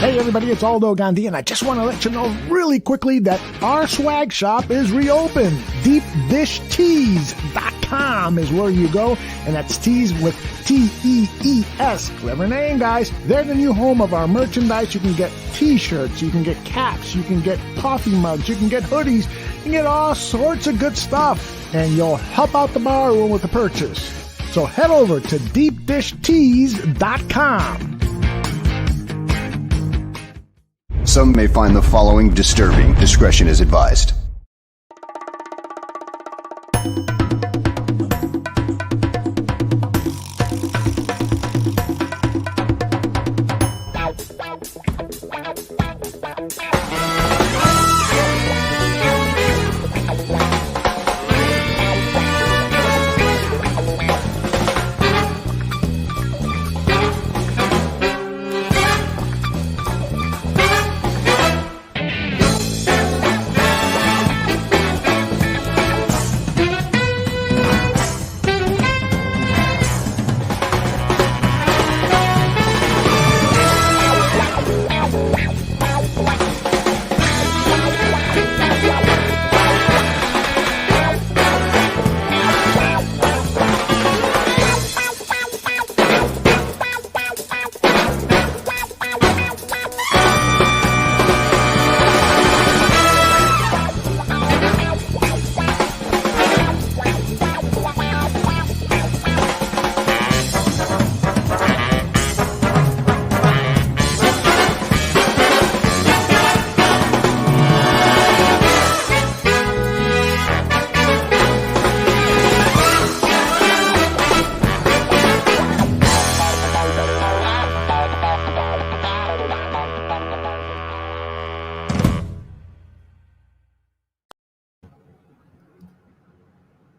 Hey everybody, it's Aldo Gandhi, and I just want to let you know really quickly that our swag shop is reopened. DeepDishTees.com is where you go, and that's tees with T-E-E-S. Clever name, guys. They're the new home of our merchandise. You can get t-shirts, you can get caps, you can get coffee mugs, you can get hoodies, you can get all sorts of good stuff, and you'll help out the bar room with the purchase. So head over to DeepDishTees.com. Some may find the following disturbing. Discretion is advised.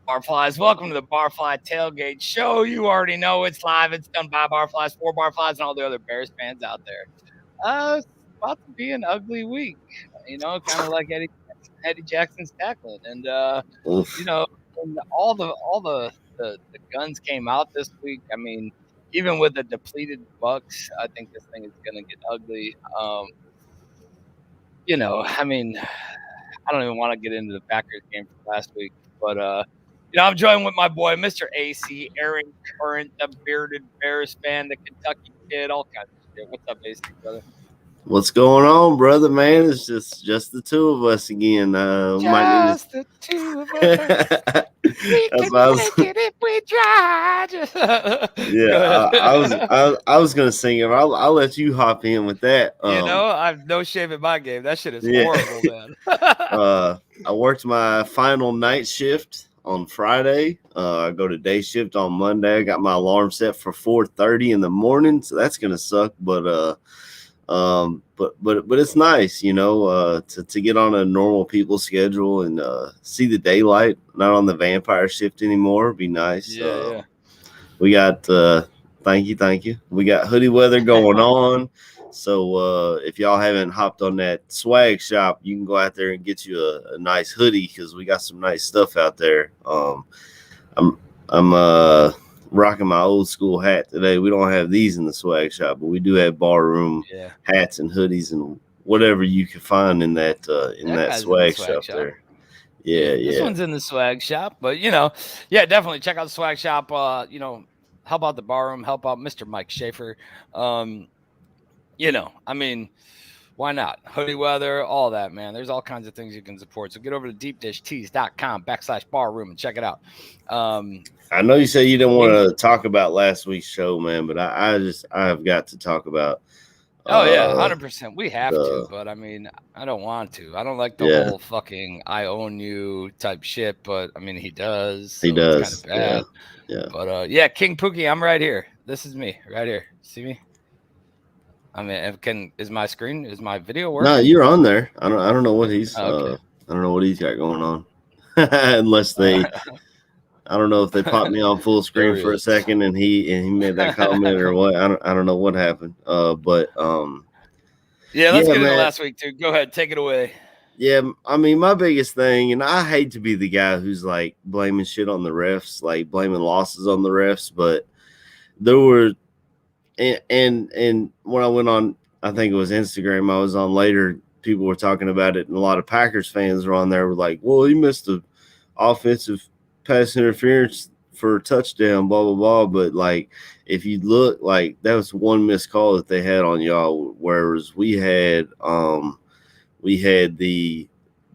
Barflies, welcome to the Barfly Tailgate Show. You already know it's live. It's done by Barflies, for Barflies, and all the other Bears fans out there. It's about to be an ugly week, kind of like Eddie Jackson's tackling, and and all the guns came out this week. I mean, even with the depleted Bucs, I think this thing is going to get ugly. I don't even want to get into the Packers game from last week, but I'm joined with my boy, Mr. AC, Aaron Current, the bearded Bears fan, the Kentucky kid, all kinds of shit. What's up, AC, brother? What's going on, brother, man? It's just the two of us again. The two of us. We can make it if we try. I was gonna sing it. I'll let you hop in with that. I've no shame in my game. That shit is horrible, man. I worked my final night shift on Friday. I go to day shift on Monday. I got my alarm set for 4:30 in the morning, so that's gonna suck. But it's nice, to get on a normal people schedule and see the daylight, not on the vampire shift anymore. It'd be nice. Yeah. We got thank you. We got hoodie weather going on. So if y'all haven't hopped on that swag shop, you can go out there and get you a nice hoodie because we got some nice stuff out there. I'm rocking my old school hat today. We don't have these in the swag shop, but we do have barroom hats and hoodies and whatever you can find in that swag shop there. Yeah. This one's in the swag shop, but definitely check out the swag shop. Help out the barroom, help out Mr. Mike Schaefer. Why not? Hoodie weather, all that, man. There's all kinds of things you can support. So get over to deepdishtees.com/barroom and check it out. I know you said you didn't want to talk about last week's show, man, but I have got to talk about. 100%. We have to, but I don't want to. I don't like the whole fucking I own you type shit, but he does. So he does. It's kind of bad. Yeah. But King Pookie, I'm right here. This is me right here. See me? Is my video working? No, you're on there. I don't know what he's I don't know what he's got going on. Unless they I don't know if they popped me on full screen for a second and he made that comment or what. I don't know what happened. Let's get into last week too. Go ahead, take it away. Yeah, my biggest thing, and I hate to be the guy who's like blaming shit on the refs, like blaming losses on the refs, but there were and when I went on I think it was Instagram I was on later. People were talking about it, and a lot of Packers fans were on there. Were like, "Well, he missed the offensive pass interference for a touchdown, blah blah blah." But like, if you look, like that was one missed call that they had on y'all, whereas we had the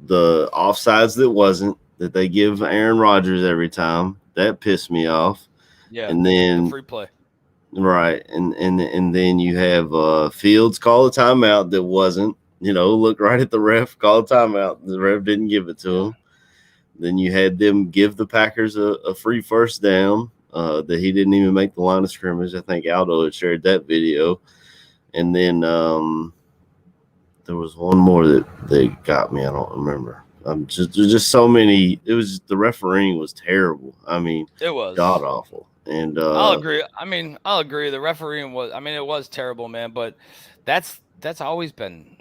offsides that wasn't that they give Aaron Rodgers every time. That pissed me off. Yeah, and then the free play. Right, and then you have Fields call a timeout that wasn't. Look right at the ref, call a timeout. The ref didn't give it to him. Then you had them give the Packers a free first down that he didn't even make the line of scrimmage. I think Aldo had shared that video. And then there was one more that they got me. I don't remember. There's just so many. It was the refereeing was terrible. I mean, It was god awful. And I'll agree. I'll agree. The refereeing was. It was terrible, man. But that's always been.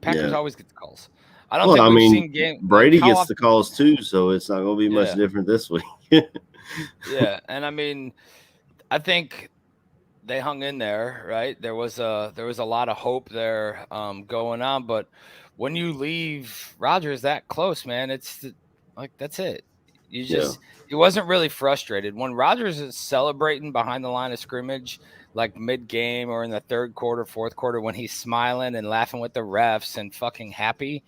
Packers always get the calls. I don't think we've seen game. Brady gets the calls too, so it's not going to be much different this week. Yeah, and I think they hung in there, right? There was a lot of hope there going on, but when you leave Rodgers that close, man, it's like that's it. You just he wasn't really frustrated when Rodgers is celebrating behind the line of scrimmage, like mid game or in the third quarter, fourth quarter, when he's smiling and laughing with the refs and fucking happy.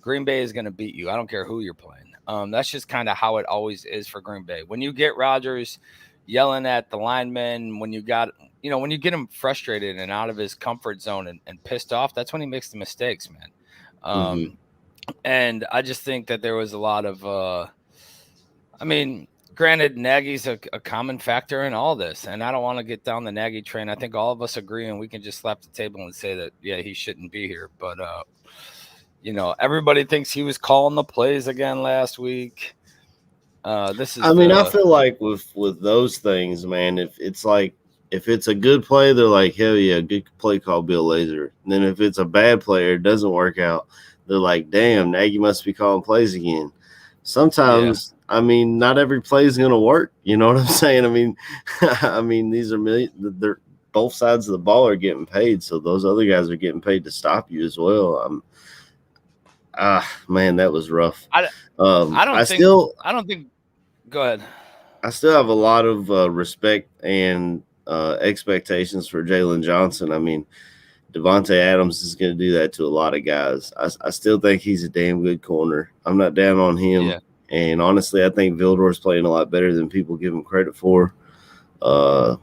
Green Bay is going to beat you. I don't care who you're playing. That's just kind of how it always is for Green Bay. When you get Rodgers yelling at the linemen, when you get him frustrated and out of his comfort zone and pissed off, that's when he makes the mistakes, man. And I just think that there was a lot of, granted, Nagy's a common factor in all this, and I don't want to get down the Nagy train. I think all of us agree, and we can just slap the table and say that, yeah, he shouldn't be here. But, everybody thinks he was calling the plays again last week. I feel like with those things, man, if it's a good play, they're like, hell yeah, good play call, Bill Lazor. And then if it's a bad player, it doesn't work out, they're like, damn, Nagy must be calling plays again. Sometimes, not every play is going to work. You know what I'm saying? These are they're both sides of the ball are getting paid, so those other guys are getting paid to stop you as well. Man, that was rough. I don't think. Go ahead. I still have a lot of respect and expectations for Jalen Johnson. Devontae Adams is going to do that to a lot of guys. I still think he's a damn good corner. I'm not down on him. Yeah. And honestly, I think Vildor's playing a lot better than people give him credit for. The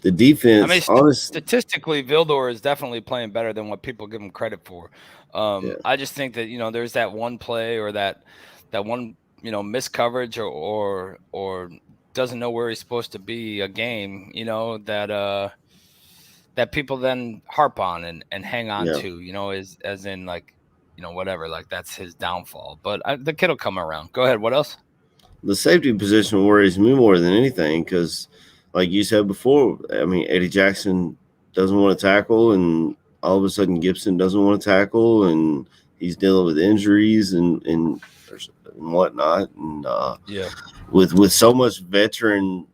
defense, statistically, Vildor is definitely playing better than what people give him credit for. I just think that there's that one play or that one missed coverage or doesn't know where he's supposed to be a game, that people then harp on and hang on to, as in like, whatever, like that's his downfall. But the kid will come around. Go ahead. What else? The safety position worries me more than anything because, like you said before, Eddie Jackson doesn't want to tackle, and all of a sudden Gibson doesn't want to tackle, and he's dealing with injuries and whatnot. And with so much veteran,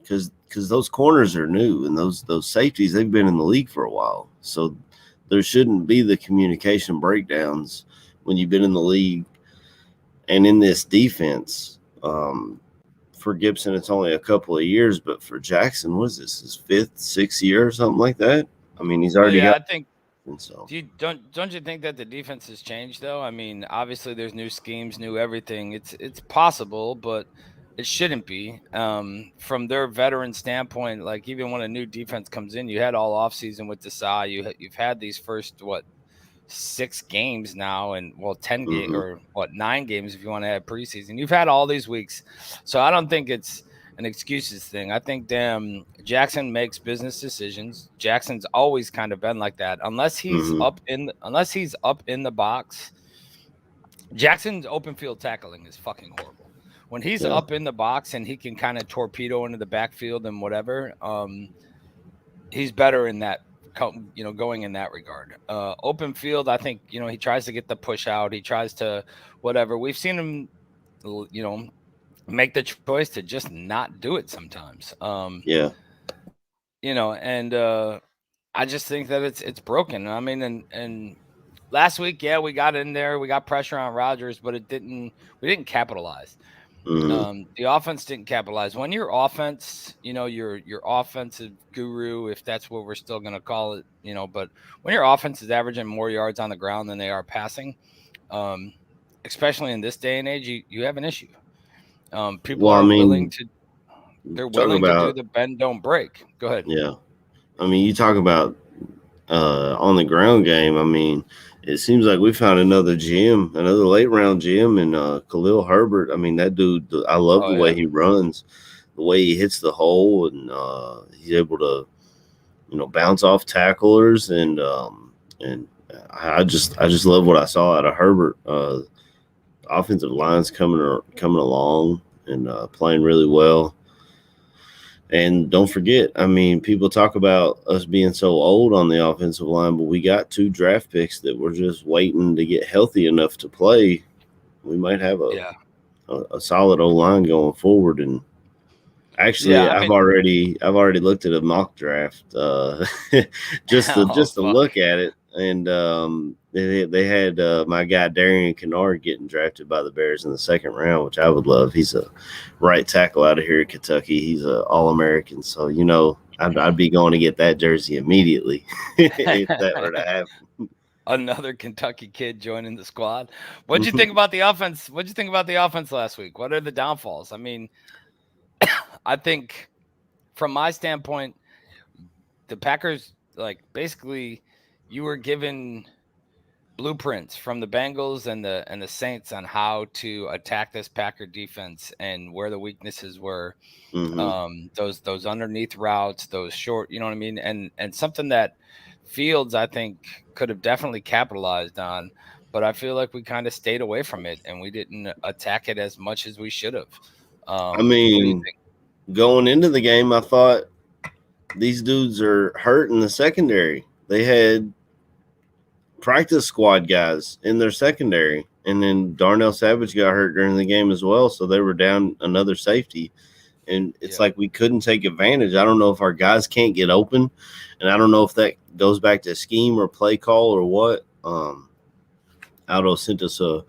because those corners are new and those safeties, they've been in the league for a while, so there shouldn't be the communication breakdowns when you've been in the league and in this defense. For Gibson, it's only a couple of years, but for Jackson, what is this, his 5th, 6th year or something like that? He's already got. I think. So. Don't you think that the defense has changed though? Obviously there's new schemes, new everything. It's possible, but it shouldn't be. From their veteran standpoint, like even when a new defense comes in, you had all offseason with Desai. You've had these first 6 games now, and 10 games or 9 games if you want to add preseason. You've had all these weeks, so I don't think it's an excuses thing. I think Jackson makes business decisions. Jackson's always kind of been like that, unless he's up in the box. Jackson's open field tackling is fucking horrible. When he's up in the box and he can kind of torpedo into the backfield and whatever, he's better in that. Going in that regard. Open field, I think, he tries to get the push out. He tries to whatever. We've seen him, make the choice to just not do it sometimes. And I just think that it's broken. I mean, and last week, yeah, we got in there, we got pressure on Rodgers, but we didn't capitalize. The offense didn't capitalize. When your offense, your offensive guru, if that's what we're still going to call it, but when your offense is averaging more yards on the ground than they are passing, especially in this day and age, you have an issue. People are willing to do the bend don't break. Go ahead. Yeah, I mean, you talk about on the ground game. I mean, it seems like we found another late round gem in Khalil Herbert. I mean, that dude, I love the way he runs, the way he hits the hole, and he's able to, bounce off tacklers, and I just love what I saw out of Herbert. Offensive line's coming along and playing really well. And don't forget, I mean, people talk about us being so old on the offensive line, but we got 2 draft picks that we're just waiting to get healthy enough to play. We might have a solid O-line going forward. And actually, I've already looked at a mock draft just to look at it. And they had my guy Darian Kennard getting drafted by the Bears in the 2nd round, which I would love. He's a right tackle out of here in Kentucky. He's an All-American, so I'd be going to get that jersey immediately if that were to happen. Another Kentucky kid joining the squad. What'd you think about the offense? What'd you think about the offense last week? What are the downfalls? I mean, I think from my standpoint, the Packers, basically, you were given blueprints from the Bengals and the Saints on how to attack this Packer defense and where the weaknesses were. Those underneath routes, those short, you know what I mean? And something that Fields, I think, could have definitely capitalized on, but I feel like we kind of stayed away from it and we didn't attack it as much as we should have. I mean, going into the game, I thought these dudes are hurt in the secondary. They had practice squad guys in their secondary, and then Darnell Savage got hurt during the game as well, so they were down another safety, and it's like we couldn't take advantage. I don't know if our guys can't get open, and I don't know if that goes back to scheme or play call or what. Aldo sent us a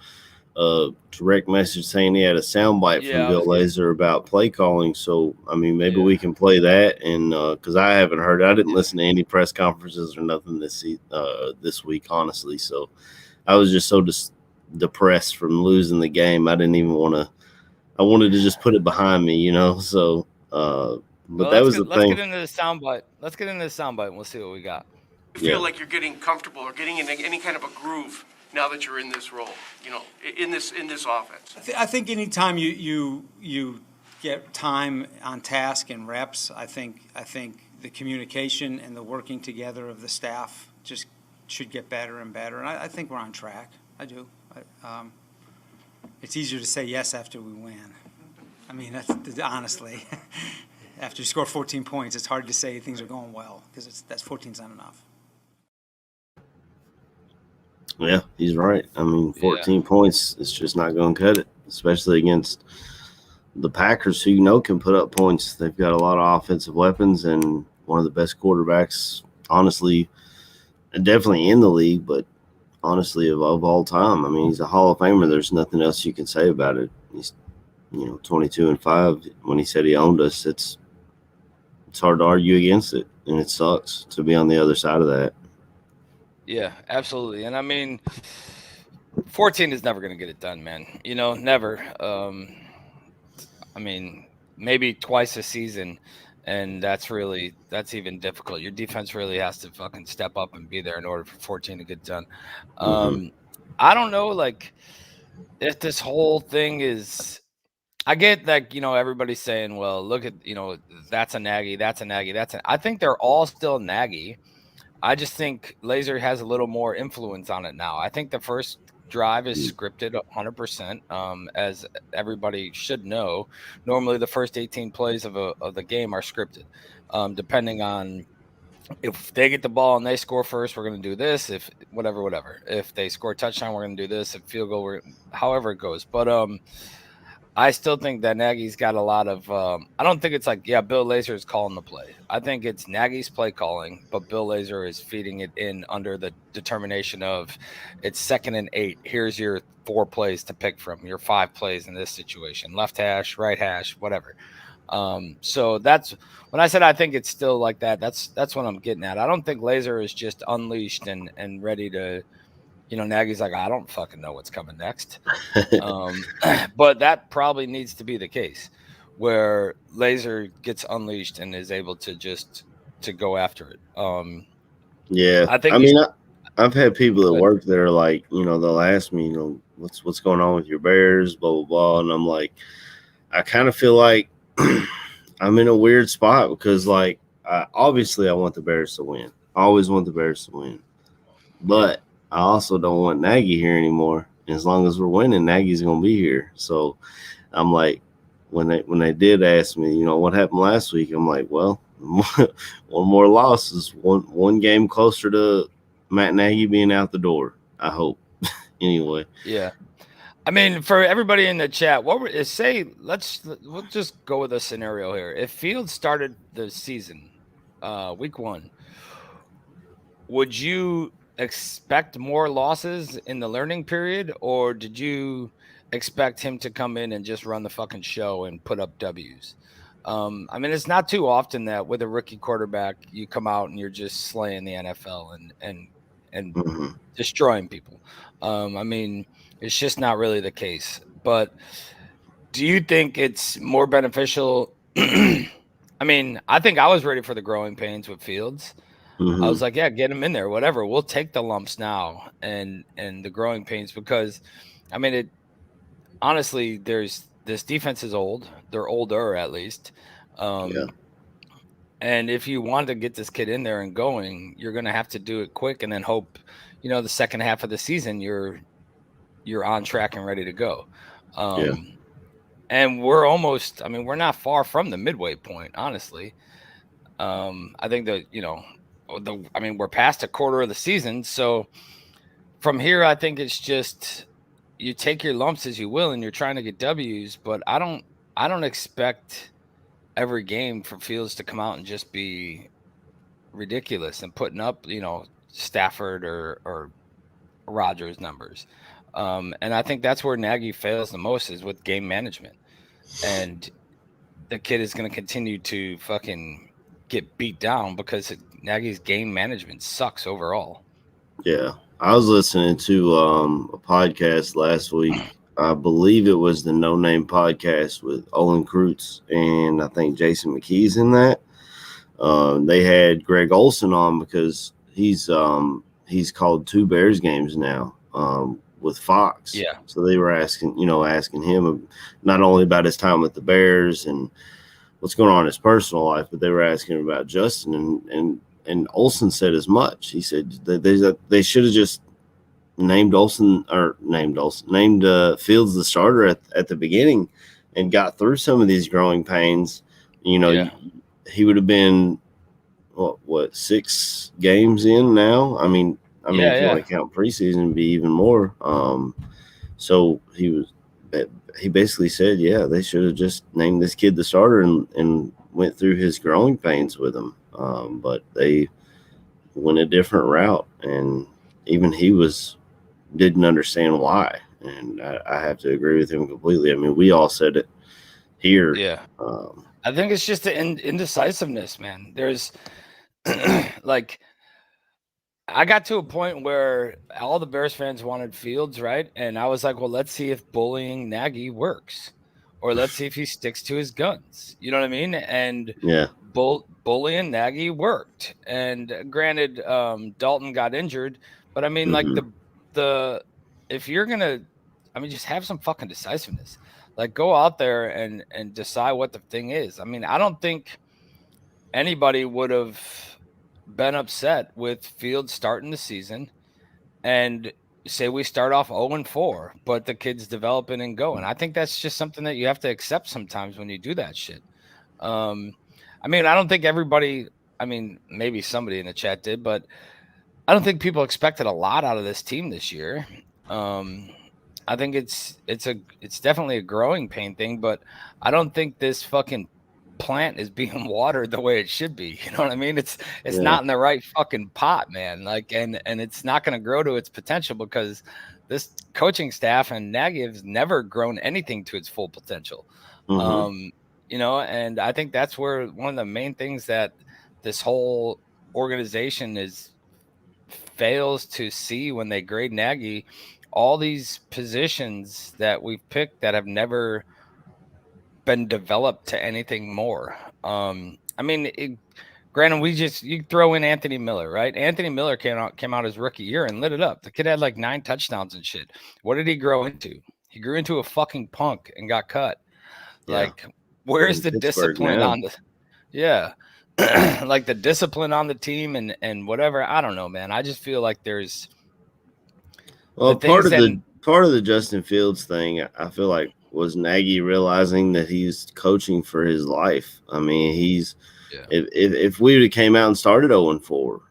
direct message saying he had a soundbite from Bill Lazor about play calling. So, I mean, maybe we can play that. And because I haven't heard it. I didn't listen to any press conferences or nothing this week, honestly. So I was just so depressed from losing the game. I didn't even want to – I wanted to just put it behind me, So, but that was the thing. Let's get into the soundbite. Let's get into the soundbite and we'll see what we got. You feel like you're getting comfortable or getting in any kind of a groove now that you're in this role, in this offense? I think anytime you get time on task and reps, I think the communication and the working together of the staff just should get better and better. And I think we're on track. I do. It's easier to say yes after we win. I mean, that's honestly, after you score 14 points, it's hard to say things are going well because that's 14's not enough. Yeah, he's right. I mean, 14 points, it's just not going to cut it, especially against the Packers, who can put up points. They've got a lot of offensive weapons and one of the best quarterbacks, honestly, definitely in the league, but honestly of all time. I mean, he's a Hall of Famer. There's nothing else you can say about it. He's 22-5. When he said he owned us, it's hard to argue against it, and it sucks to be on the other side of that. Yeah, absolutely. And I mean, 14 is never going to get it done, man. Never. I mean, maybe twice a season, and that's even difficult. Your defense really has to fucking step up and be there in order for 14 to get done. I don't know, if this whole thing is – I get everybody's saying, well, look at, that's a Nagy, that's a Nagy, I think they're all still Nagy. I just think Lazor has a little more influence on it now. I think the first drive is scripted 100%, as everybody should know. Normally, the first 18 plays of the game are scripted, depending on if they get the ball and they score first, we're going to do this. If whatever. If they score a touchdown, we're going to do this. If field goal, however it goes. But I still think that Nagy's got a lot of. I don't think it's like, yeah, Bill Lazor is calling the play. I think it's Nagy's play calling, but Bill Lazor is feeding it in under the determination of it's 2nd and 8. Here's your 4 plays to pick from, your 5 plays in this situation: left hash, right hash, whatever. So that's when I said I think it's still like that. That's what I'm getting at. I don't think Lazor is just unleashed and ready to. Nagy's like, I don't fucking know what's coming next. But that probably needs to be the case where Lazor gets unleashed and is able to just to go after it. Yeah. I think I've had people that work there, like, they'll ask me, what's going on with your Bears, blah, blah, blah. And I'm like, I kind of feel like I'm in a weird spot because, like, obviously I want the Bears to win. I always want the Bears to win. But I also don't want Nagy here anymore. And as long as we're winning, Nagy's going to be here. So I'm like, when they did ask me, what happened last week, I'm like, well, one more loss is one game closer to Matt Nagy being out the door, I hope. Anyway. Yeah. I mean, for everybody in the chat, we'll just go with a scenario here. If Fields started the season, week 1, would you expect more losses in the learning period, or did you expect him to come in and just run the fucking show and put up W's? I mean, it's not too often that with a rookie quarterback, you come out and you're just slaying the NFL and destroying people. I mean, it's just not really the case. But do you think it's more beneficial? I mean, I think I was ready for the growing pains with Fields. I was like, yeah, get him in there, whatever. We'll take the lumps now and the growing pains because, I mean, honestly, this defense is old. They're older, at least. And if you want to get this kid in there and going, you're going to have to do it quick and then hope, the second half of the season you're on track and ready to go. And we're not far from the midway point, honestly. I think that, we're past a quarter of the season. So from here, I think it's just you take your lumps as you will, and you're trying to get W's. But I don't expect every game for Fields to come out and just be ridiculous and putting up, Stafford or Rodgers numbers. And I think that's where Nagy fails the most is with game management. And the kid is going to continue to fucking get beat down because Nagy's game management sucks overall. Yeah. I was listening to a podcast last week. I believe it was the No Name podcast with Olin Kreutz and I think Jason McKee's in that. They had Greg Olson on because he's called 2 Bears games now with Fox. Yeah. So they were asking him not only about his time with the Bears and what's going on in his personal life, but they were asking him about Justin and Olsen said as much. He said they should have just named Fields the starter at the beginning and got through some of these growing pains. He would have been what 6 games in now. I mean, if you want to count preseason, it'd be even more. So he basically said, yeah, they should have just named this kid the starter and went through his growing pains with him. But they went a different route, and even he didn't understand why. And I have to agree with him completely. I mean, we all said it here. Yeah. I think it's just the indecisiveness, man. There's like, I got to a point where all the Bears fans wanted Fields, right? And I was like, well, let's see if bullying Nagy works, or let's see if he sticks to his guns. You know what I mean? And bullying Nagy worked. And granted, Dalton got injured, but I mean, like the if you're gonna, just have some fucking decisiveness. Like, go out there and decide what the thing is. I mean, I don't think anybody would have been upset with Fields starting the season and say we start off 0-4, but the kid's developing and going. I think that's just something that you have to accept sometimes when you do that shit. I don't think everybody, maybe somebody in the chat did, but I don't think people expected a lot out of this team this year. I think it's definitely a growing pain thing, but I don't think this fucking plant is being watered the way it should be. You know what I mean? It's Yeah. not in the right fucking pot, man. Like, and it's not going to grow to its potential because this coaching staff and Nagy has never grown anything to its full potential. You know, and I think that's where one of the main things that this whole organization fails to see when they grade Nagy, all these positions that we've picked that have never been developed to anything more. I mean, granted, you throw in Anthony Miller, right? Anthony Miller came out his rookie year and lit it up. The kid had like 9 touchdowns and shit. What did he grow into? He grew into a fucking punk and got cut. Yeah. Like, where's the discipline on the? Yeah, like the discipline on the team and whatever. I don't know, man. I just feel like there's. Well, part of the Justin Fields thing, I feel like, was Nagy realizing that he's coaching for his life. I mean, if we would have came out and started 0-4,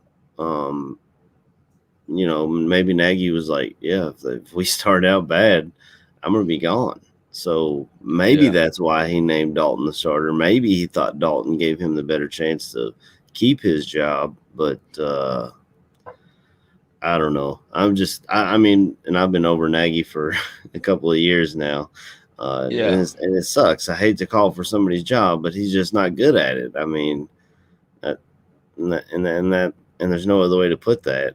you know, maybe Nagy was like, yeah, if we start out bad, I'm gonna be gone. So maybe that's why he named Dalton the starter. Maybe he thought Dalton gave him the better chance to keep his job, but I don't know. I mean, and I've been over Nagy for a couple of years now. And it sucks. I hate to call for somebody's job, but he's just not good at it. I mean, and there's no other way to put that.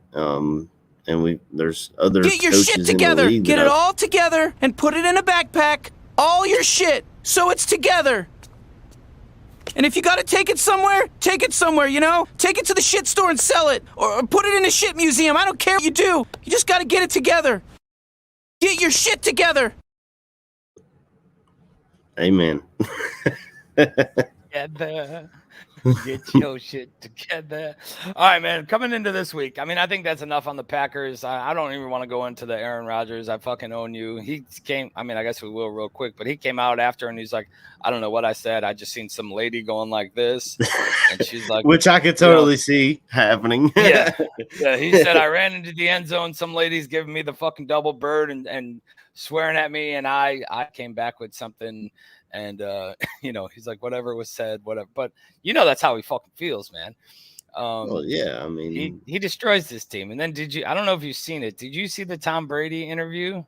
And there's other. Get your shit together. Get it all together and put it in a backpack. All your shit, so it's together. And if you gotta take it somewhere, you know? Take it to the shit store and sell it. Or put it in a shit museum. I don't care what you do. You just gotta get it together. Get your shit together. Amen. Get your shit together. All right, man. Coming into this week, I mean, I think that's enough on the Packers. I don't even want to go into the Aaron Rodgers. I fucking own you. He came. I mean, I guess we will real quick, but he came out after and he's like, I don't know what I said. I just seen some lady going like this, and she's like, which I could totally see happening. Yeah. He said I ran into the end zone. Some lady's giving me the fucking double bird and swearing at me, and I came back with something. And, you know, he's like, whatever was said, whatever. But, you know, that's how he fucking feels, man. Well, yeah, I mean. He destroys this team. And then I don't know if you've seen it. Did you see the Tom Brady interview?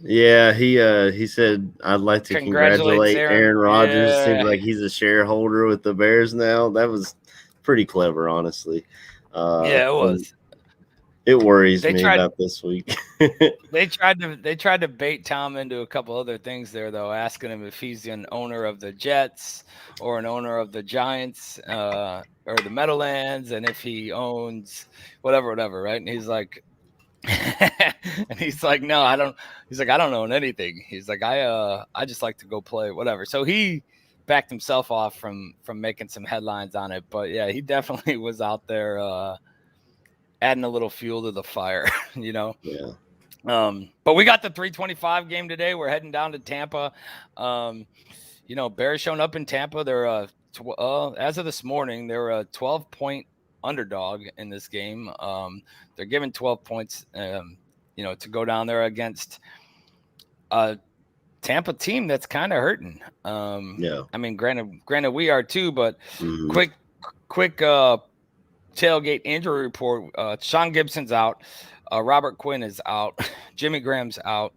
Yeah, he said, I'd like to congratulate Aaron Rodgers. Yeah. Seems like he's a shareholder with the Bears now. That was pretty clever, honestly. Yeah, it was. It worries me about this week. They tried to bait Tom into a couple other things there, though, asking him if he's an owner of the Jets or an owner of the Giants or the Meadowlands, and if he owns whatever, right? And he's like, no, I don't. He's like, I don't own anything. He's like, I just like to go play, whatever. So he backed himself off from making some headlines on it, but yeah, he definitely was out there. Adding a little fuel to the fire, you know? Yeah. But we got the 325 game today. We're heading down to Tampa. You know, Bears showing up in Tampa. They're as of this morning, they're a 12-point underdog in this game. They're given 12 points, you know, to go down there against a Tampa team that's kind of hurting. Yeah. I mean, granted, we are too, but quick tailgate injury report. Sean Gibson's out. Robert Quinn is out. Jimmy Graham's out.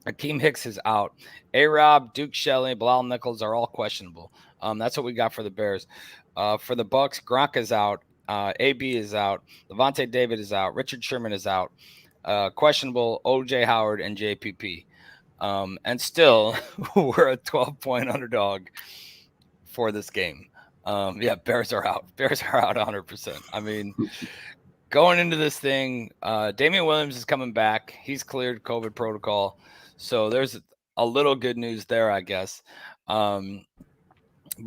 Akeem Hicks is out. A-Rob, Duke Shelley, Bilal Nichols are all questionable. That's what we got for the Bears. For the Bucs, Gronk is out. AB is out. Levante David is out. Richard Sherman is out. Questionable OJ Howard and JPP. And still, we're a 12-point underdog for this game. Yeah, Bears are out. Bears are out 100%. I mean, going into this thing, Damian Williams is coming back. He's cleared COVID protocol. So there's a little good news there, I guess. But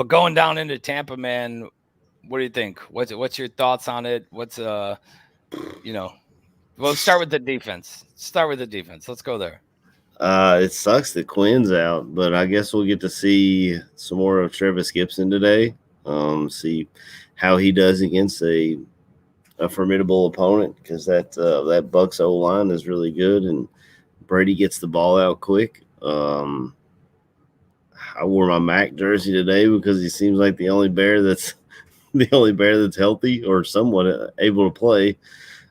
going down into Tampa, man, what do you think? What's your thoughts on it? What's you know, we'll start with the defense. Let's go there. It sucks that Quinn's out, but I guess we'll get to see some more of Travis Gibson today. See how he does against a formidable opponent, because that Bucs O-line is really good, and Brady gets the ball out quick. I wore my Mac jersey today because he seems like the only bear that's healthy or somewhat able to play.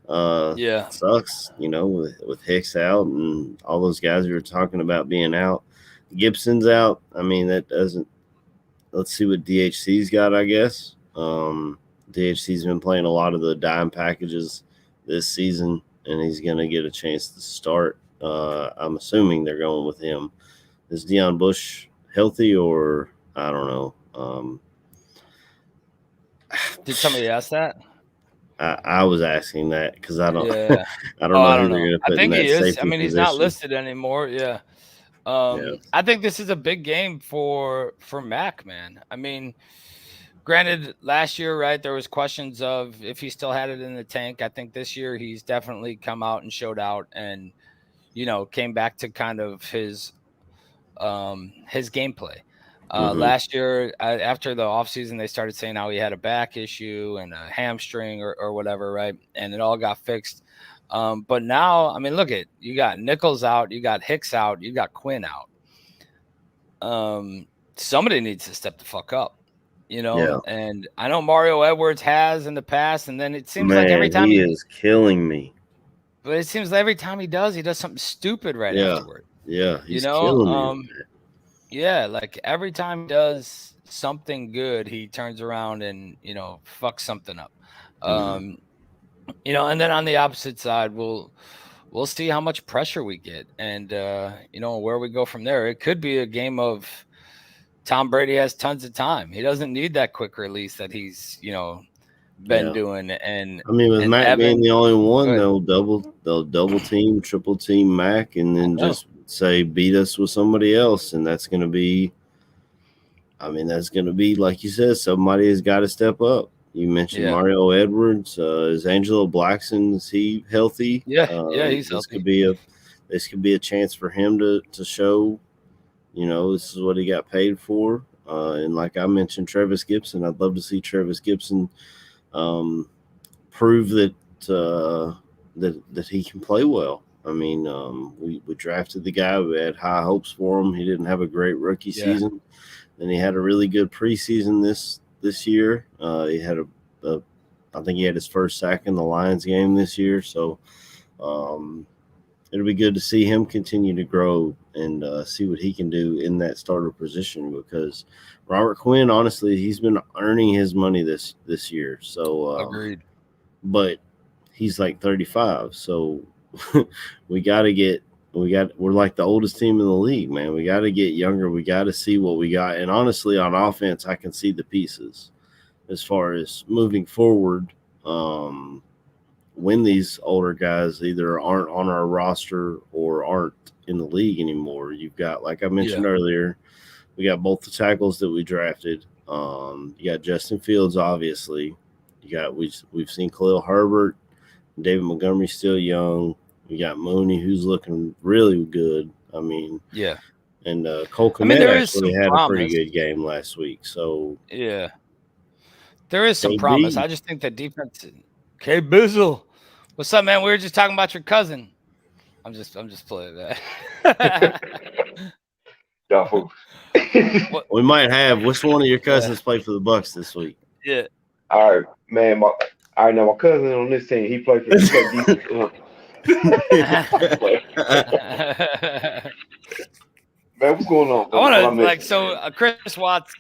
Yeah. Sucks, with Hicks out and all those guys we were talking about being out. Gibson's out. I mean, that doesn't. Let's see what DHC's got, I guess. DHC's been playing a lot of the dime packages this season, and he's going to get a chance to start. I'm assuming they're going with him. Is Deion Bush healthy, or I don't know? Did somebody ask that? I was asking that because I don't. Yeah. I don't know who they're going to put in that safety position. I mean, he's not listed anymore. Yeah. I think this is a big game for Mac, man. I mean, granted, last year, right, there was questions of if he still had it in the tank. I think this year he's definitely come out and showed out and, came back to kind of his gameplay. Last year, after the offseason, they started saying how he had a back issue and a hamstring or whatever, right? And it all got fixed. But now, I mean, look at you got Nichols out, you got Hicks out, you got Quinn out. Somebody needs to step the fuck up, And I know Mario Edwards has in the past, and then it seems like every time he is killing me. But it seems like every time he does something stupid right afterward. Yeah, he's killing me. Yeah, like every time he does something good, he turns around and fucks something up. And then on the opposite side, we'll see how much pressure we get and where we go from there. It could be a game of Tom Brady has tons of time. He doesn't need that quick release that he's been doing. And I mean, with Mac being the only one, they'll double team, triple team Mac, and then just say beat us with somebody else, and that's going to be. I mean, that's going to be like you said. Somebody has got to step up. You mentioned Mario Edwards. Is Angelo Blackson? Is he healthy? Yeah, he's healthy. This could be a chance for him to show. This is what he got paid for. And like I mentioned, Travis Gibson. I'd love to see Travis Gibson prove that he can play well. I mean, we drafted the guy. We had high hopes for him. He didn't have a great rookie season. Then he had a really good preseason this year. He had I think he had his first sack in the Lions game this year. So it'll be good to see him continue to grow and see what he can do in that starter position because Robert Quinn, honestly, he's been earning his money this year. So agreed. But he's like 35, so we're like the oldest team in the league, man. We got to get younger. We got to see what we got. And honestly, on offense, I can see the pieces as far as moving forward. When these older guys either aren't on our roster or aren't in the league anymore, you've got, like I mentioned earlier, we got both the tackles that we drafted. You got Justin Fields, obviously. We've seen Khalil Herbert. David Montgomery's still young. We got Mooney, who's looking really good. I mean, and Cole Kmet actually had a pretty good game last week. So there is some promise. I just think the defense. K Bizzle, what's up, man? We were just talking about your cousin. I'm just playing that. We might have. Which one of your cousins played for the Bucs this week? Yeah. All right, man. I know my cousin on this team. He played for the Man, what's going on? I want to Chris Watts.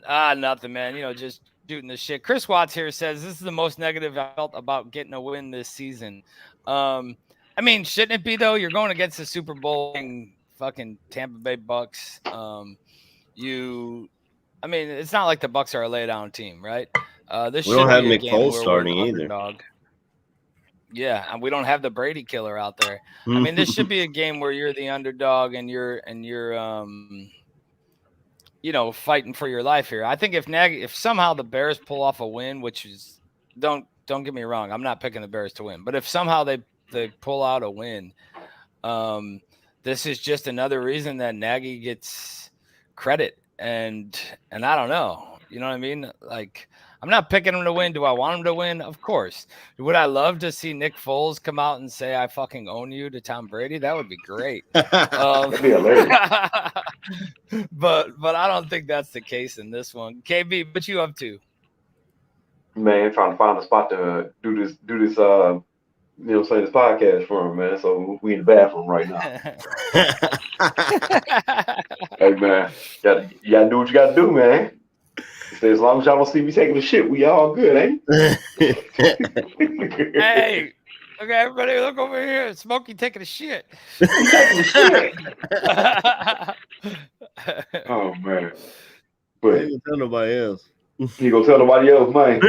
Nothing, man. Just shooting the shit. Chris Watts here says this is the most negative I felt about getting a win this season. I mean, shouldn't it be though? You're going against the Super Bowl fucking Tampa Bay Bucs. I mean, it's not like the Bucs are a lay down team, right? This we don't have Nick Foles starting either. Yeah, and we don't have the Brady killer out there. I mean, this should be a game where you're the underdog and you're fighting for your life here. I think if somehow the Bears pull off a win, which is don't get me wrong, I'm not picking the Bears to win, but if somehow they pull out a win, this is just another reason that Nagy gets credit. And I don't know, you know what I mean? Like, I'm not picking them to win. Do I want them to win? Of course. Would I love to see Nick Foles come out and say, I fucking own you to Tom Brady? That would be great. That'd be hilarious. but I don't think that's the case in this one. KB, what you up to? Man, trying to find a spot to do this this podcast for him, man. So we in the bathroom right now. Hey man, you gotta do what you gotta do, man. So as long as y'all don't see me taking a shit, we all good, ain't it? Hey, okay, everybody look over here. Smokey taking a shit. Taking a shit. Oh man. But Ain't gonna tell nobody else. You gonna tell nobody else, man.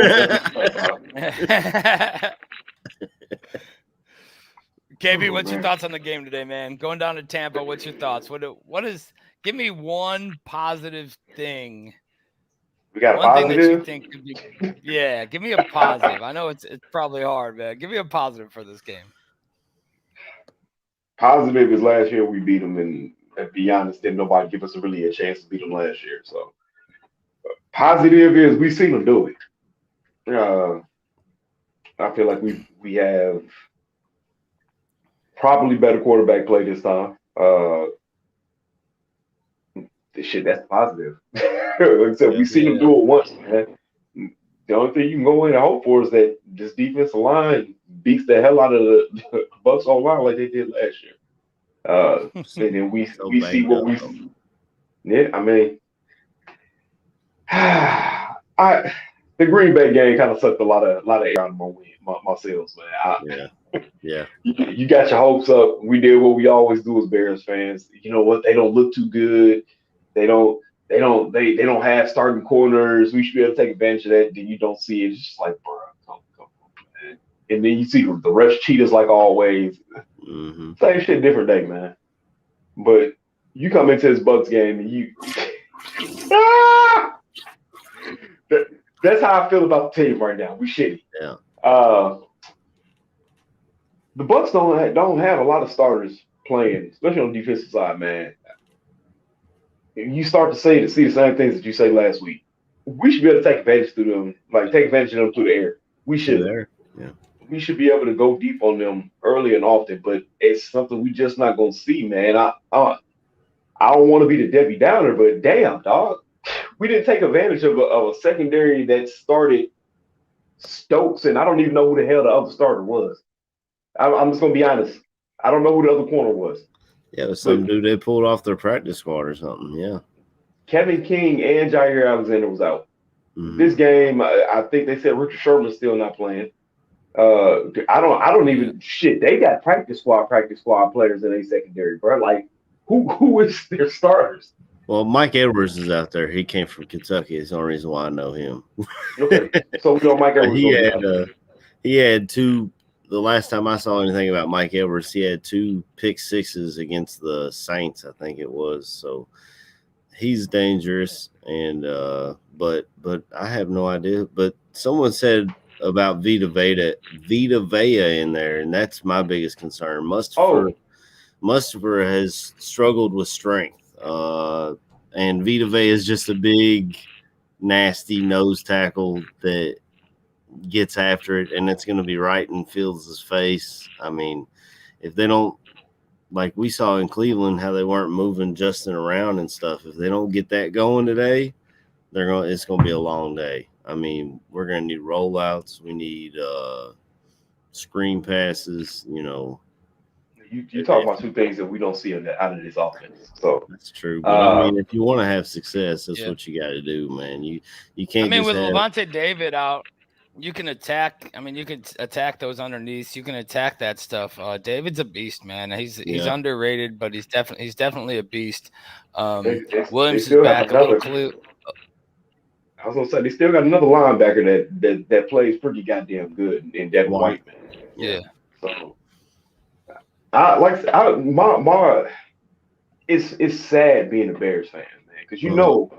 KB, what's your thoughts on the game today, man? Going down to Tampa, what's your thoughts? Give me one positive thing. We got a one positive? thing that you think could be, yeah, give me a positive. I know it's probably hard, man. Give me a positive for this game. Positive is last year we beat them, and to be honest, didn't nobody give us really a chance to beat them last year. So positive is we seen them do it. I feel like we have probably better quarterback play this time. That's positive. Except we seen them do it once, man. The only thing you can go in and hope for is that this defensive line beats the hell out of the Bucs online like they did last year. And then we see what we see. Yeah, I mean, the Green Bay game kind of sucked a lot of air out of my sails, man. Yeah. You got your hopes up. We did what we always do as Bears fans. You know what? They don't look too good. They don't have starting corners. We should be able to take advantage of that. Then you don't see it. It's just like, bro, come on, man. And then you see the refs cheat us like always. Mm-hmm. Same shit, different day, man. But you come into this Bucs game and you that's how I feel about the team right now. We shitty. Yeah. The Bucs don't have a lot of starters playing, especially on the defensive side, man. You start to see the same things that you say last week. We should be able to take advantage of them through the air. We should. Yeah. We should be able to go deep on them early and often, but it's something we just not gonna see, man. I don't want to be the Debbie Downer, but damn, dog, we didn't take advantage of a secondary that started Stokes, and I don't even know who the hell the other starter was. I'm just gonna be honest. I don't know who the other corner was. Yeah, it was some dude they pulled off their practice squad or something. Yeah. Kevin King and Jair Alexander was out. Mm-hmm. This game, I think they said Richard Sherman's still not playing. I don't even shit. They got practice squad players in a secondary, bro. Like who is their starters? Well, Mike Edwards is out there. He came from Kentucky. It's the only reason why I know him. Okay, so we know Mike Edwards. He had two. The last time I saw anything about Mike Edwards, he had 2 pick sixes against the Saints, I think it was. So he's dangerous, and but I have no idea. But someone said about Vita Vea in there, and that's my biggest concern. Mustapher has struggled with strength, and Vita Vea is just a big, nasty nose tackle that gets after it, and it's going to be right in Fields' face. I mean, if they don't, like we saw in Cleveland, how they weren't moving Justin around and stuff. If they don't get that going today, it's going to be a long day. I mean, we're going to need rollouts. We need screen passes. You know, you talk about 2 things that we don't see out of this offense. So that's true. But I mean, if you want to have success, that's what you got to do, man. You can't. I mean, with Levante David out, you can attack. I mean, you can attack those underneath. You can attack that stuff. David's a beast, man. He's underrated, but he's definitely a beast. Williams is back. A little clue. I was gonna say they still got another linebacker that plays pretty goddamn good in Devin White, man. Yeah. So it's sad being a Bears fan, man, because you know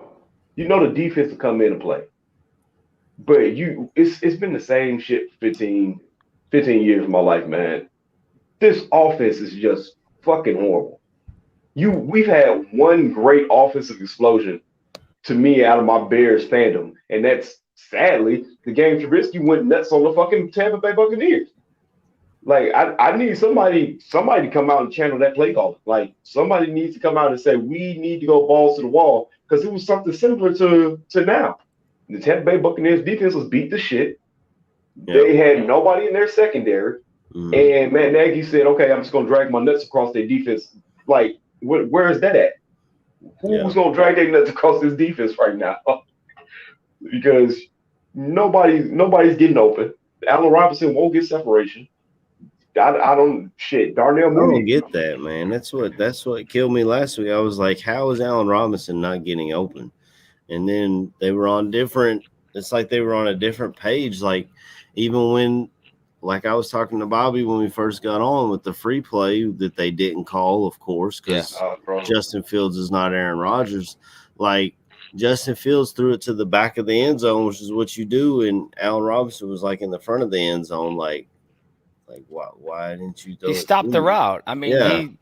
the defense will come in and play. But it's been the same shit for 15 years of my life, man. This offense is just fucking horrible. We've had one great offensive explosion to me out of my Bears fandom, and that's sadly, the game Trubisky went nuts on the fucking Tampa Bay Buccaneers. Like, I need somebody to come out and channel that play call. Like, somebody needs to come out and say, we need to go balls to the wall, because it was something similar to now. The Tampa Bay Buccaneers defense was beat the shit. Yep. They had nobody in their secondary. And Matt Nagy said, okay, I'm just going to drag my nuts across their defense. Like, where is that at? Who's going to drag their nuts across this defense right now? Because nobody's getting open. Allen Robinson won't get separation. I don't Darnell Mooney. I don't get that, man. That's what killed me last week. I was like, how is Allen Robinson not getting open? And then they were on different. It's like they were on a different page. Like even when, like I was talking to Bobby when we first got on with the free play that they didn't call, of course, because Justin Fields is not Aaron Rodgers. Like Justin Fields threw it to the back of the end zone, which is what you do, and Allen Robinson was like in the front of the end zone, like why didn't you do it? He stopped the route. I mean,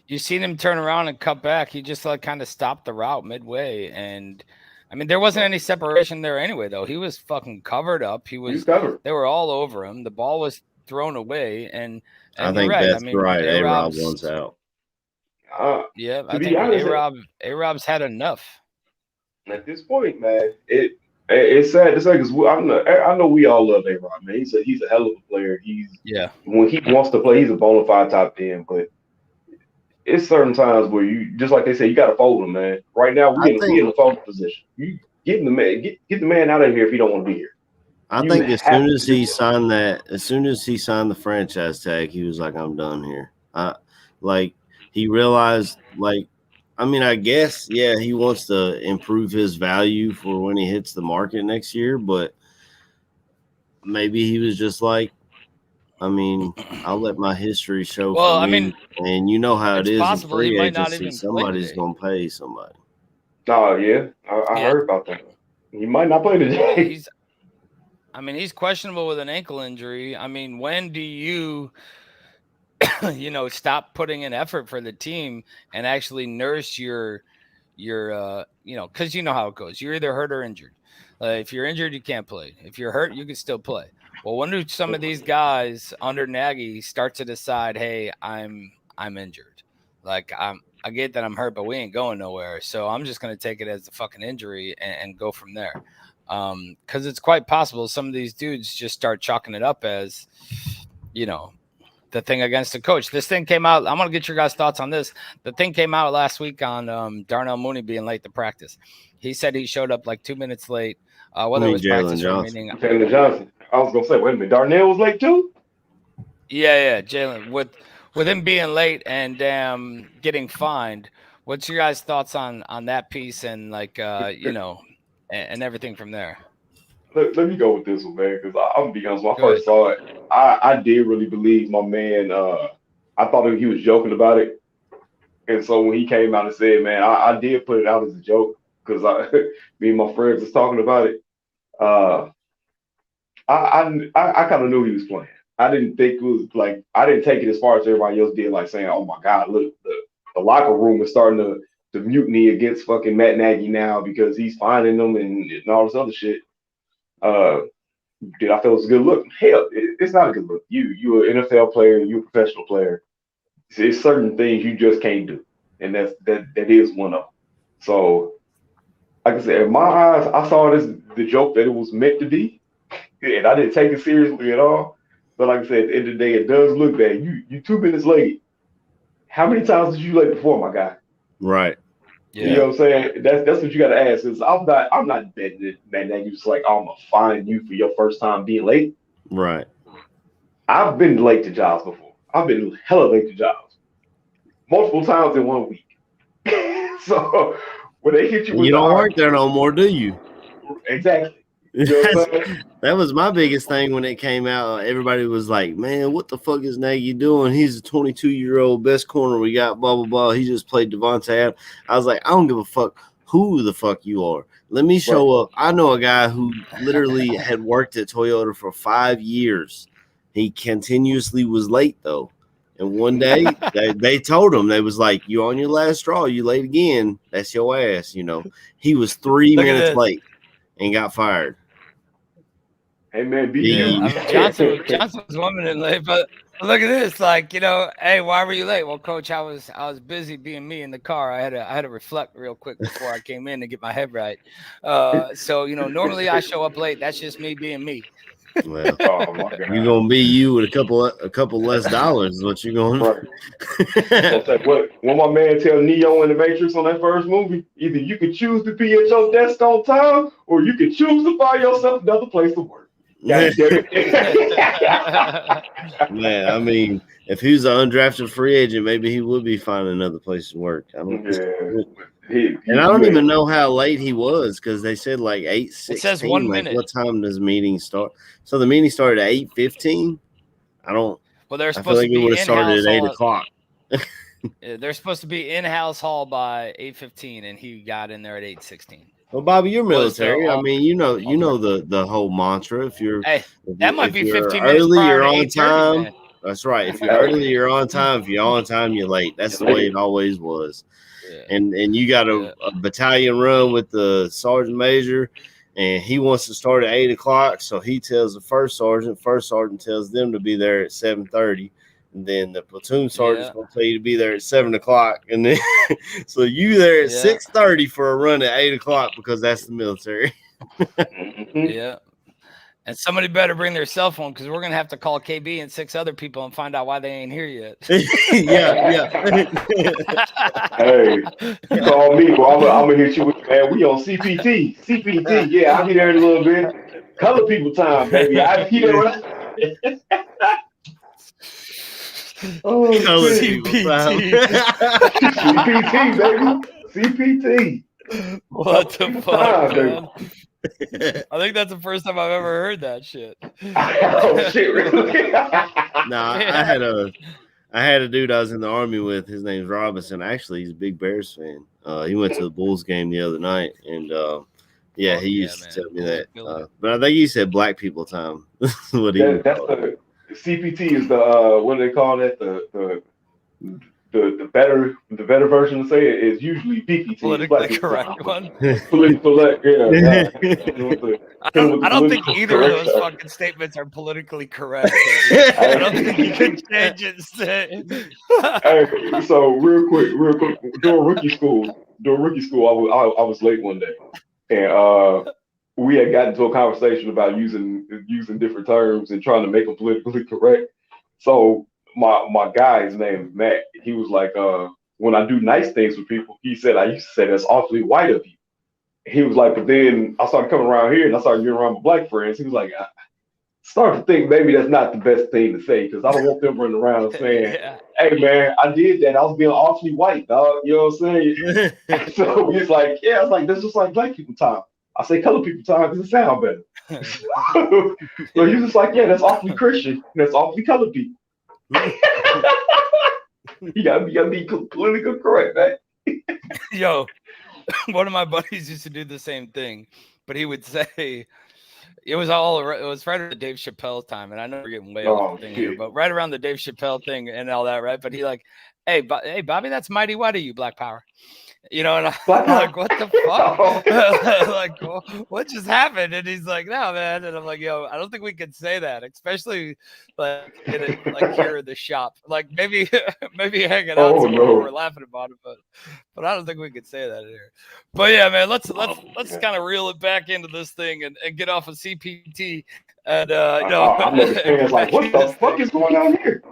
you seen him turn around and cut back. He just like kind of stopped the route midway. And I mean, there wasn't any separation there anyway, though. He was fucking covered up. He was covered. They were all over him. The ball was thrown away. And I think that's right. A-Rob wants out. Yeah, I think A-Rob's had enough. At this point, man, it's sad to say because I know we all love A-Rob, man. He's a hell of a player. When he wants to play, he's a bona fide top 10. But it's certain times where you, just like they say, you got to fold him, man. Right now, we in the fold position. You get the man out of here if he don't want to be here. I think as soon as he signed the franchise tag, he was like, I'm done here. Like he realized, like, I mean, I guess, he wants to improve his value for when he hits the market next year, but maybe he was just like, I mean, I'll let my history show. Well, for me. I mean, and you know how it is in free might not agency. even Somebody's going to pay somebody. Oh, yeah. I heard about that. He might not play today. He's questionable with an ankle injury. I mean, when do you stop putting in effort for the team and actually nurse your because you know how it goes. You're either hurt or injured. If you're injured, you can't play. If you're hurt, you can still play. Well, when do some of these guys under Nagy start to decide, hey, I'm injured. Like I get that I'm hurt, but we ain't going nowhere. So I'm just going to take it as a fucking injury and go from there. Because it's quite possible some of these dudes just start chalking it up as, the thing against the coach. This thing came out. I'm going to get your guys' thoughts on this. The thing came out last week on Darnell Mooney being late to practice. He said he showed up like 2 minutes late. Whether it was practice or meeting. Jalen Johnson. I was going to say, wait a minute. Darnell was late too? Yeah. Jalen. With him being late and getting fined, what's your guys' thoughts on that piece and and everything from there? Let me go with this one, man, because I'm going to be honest. When I first saw it, I did really believe my man. I thought he was joking about it. And so when he came out and said, man, I did put it out as a joke because me and my friends was talking about it. I kind of knew he was playing. I didn't think it was like, I didn't take it as far as everybody else did, like saying, oh my God, look, the locker room is starting to mutiny against fucking Matt Nagy now because he's finding them and all this other shit. Did I feel it was a good look? Hell, it's not a good look. You're an NFL player, you're a professional player. There's certain things you just can't do. And that is one of them. So, like I said, in my eyes, I saw it as the joke that it was meant to be. And I didn't take it seriously at all. But like I said, at the end of the day, it does look bad. You 2 minutes late. How many times did you late before, my guy? Right. Yeah. You know what I'm saying? That's what you got to ask. Is I'm not betting that Matt Nagy's like, I'm gonna fine you for your first time being late. Right. I've been late to jobs before. I've been hella late to jobs multiple times in 1 week. So when they hit you, with you don't work there no more, do you? Exactly. You know that was my biggest thing when it came out. Everybody was like, man, what the fuck is Nagy doing? He's a 22-year-old best corner we got, blah, blah, blah. He just played Devontae Adams. I was like, I don't give a fuck who the fuck you are. Let me show up. I know a guy who literally had worked at Toyota for 5 years. He continuously was late, though. And one day they told him, they was like, you on your last straw. You late again. That's your ass, He was 3 minutes late and got fired. Hey man, be Yeah, you. I mean, Johnson was 1 minute late, but look at this. Like, hey, why were you late? Well, coach, I was busy being me in the car. I had to reflect real quick before I came in to get my head right. So normally I show up late. That's just me being me. Well, Oh my God. you're gonna be you with a couple less dollars. Is what you're going. Right. So say what my man tell Neo in the Matrix on that first movie? Either you can choose to be at your desk on time, or you can choose to find yourself another place to work. God damn it. Man, I mean, if he was an undrafted free agent, maybe he would be finding another place to work. I don't. Yeah. And I don't even know how late he was because they said like 8:16. It says 1 like, minute. what time does meeting start? So the meeting started at 8:15. I don't. Well, they're I feel supposed like to it be would have started in-house at 8 hall. o'clock. They're supposed to be in-house hall by 8:15, and he got in there at 8:16. Well, Bobby, you're military. I mean, you know okay. the whole mantra. If you're that might be 15 minutes early, prior you're to on 8:30, time. man. That's right. If you're early, you're on time. If you're on time, you're late. That's the way it always was. Yeah. And you got a battalion run with the sergeant major, and he wants to start at 8 o'clock. So he tells the first sergeant tells them to be there at 7:30. And then the platoon sergeant's going to tell you to be there at 7 o'clock. And then so you there at 6:30 for a run at 8 o'clock because that's the military. Yeah. And somebody better bring their cell phone because we're going to have to call KB and 6 other people and find out why they ain't here yet. Yeah. Hey, you call me, well, I'm going to hit you with, man, we on CPT. CPT, yeah, I'll be there in a little bit. Color people time, baby. I'll be there. Oh, CPT. CPT, baby. CPT. What the fuck, man? I think that's the first time I've ever heard that shit. Oh shit, really? Nah, I had a dude I was in the army with. His name's Robinson. Actually, he's a big Bears fan. He went to the Bulls game the other night, and he used to tell me that. But I think he said black people time. What he that's the CPT is the what do they call that? The better version to say it is usually PPT. Politically correct one. Politically correct, yeah. I don't think either of those fucking statements are politically correct. I don't think you can change it and say. Hey, so real quick, during rookie school, I was late one day, and we had gotten into a conversation about using different terms and trying to make them politically correct. So my guy, his name is Matt, he was like, when I do nice things with people, he said, I used to say that's awfully white of you. He was like, but then I started coming around here and I started getting around my black friends. He was like, I started to think maybe that's not the best thing to say because I don't want them running around and saying, hey man, I did that. I was being awfully white, dog. You know what I'm saying? So he's like, yeah, I was like, that's just like black people time. I say color people time because it sounds better. So he's just like, yeah, that's awfully Christian. That's awfully colored people. You gotta be politically correct, man. Yo, one of my buddies used to do the same thing, but he would say it was right around the Dave Chappelle time, and I know we're getting way off the thing here, but right around the Dave Chappelle thing and all that, right? But he like, hey, Bobby, that's mighty white of you, black power. You know, and I'm like, what the fuck? Like, what just happened? And he's like, no, man. And I'm like, yo, I don't think we can say that, especially like here in the shop. Like maybe hanging out somewhere where we're laughing about it, but I don't think we could say that here. But yeah, man, let's kind of reel it back into this thing and get off of CPT. And I know the fans like, what the fuck is going on here?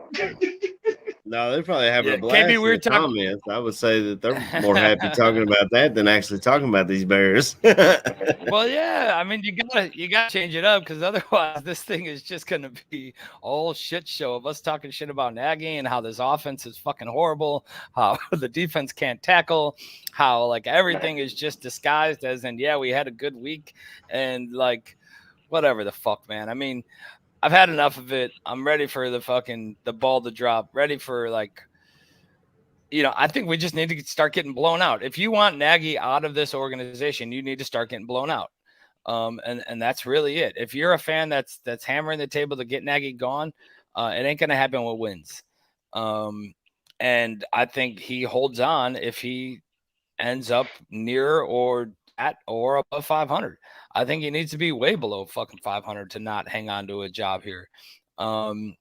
No, they're probably having a blast in the comments. I would say that they're more happy talking about that than actually talking about these Bears. Well, yeah, I mean, you gotta change it up because otherwise this thing is just gonna be a whole shit show of us talking shit about Nagy and how this offense is fucking horrible, how the defense can't tackle, how like everything is just disguised as we had a good week and like whatever the fuck, man. I mean, I've had enough of it. I'm ready for the ball to drop. Ready for I think we just need to start getting blown out. If you want Nagy out of this organization, you need to start getting blown out. And that's really it. If you're a fan that's hammering the table to get Nagy gone, it ain't gonna happen with wins. And I think he holds on if he ends up near or at or above 500. I think he needs to be way below fucking 500 to not hang on to a job here. And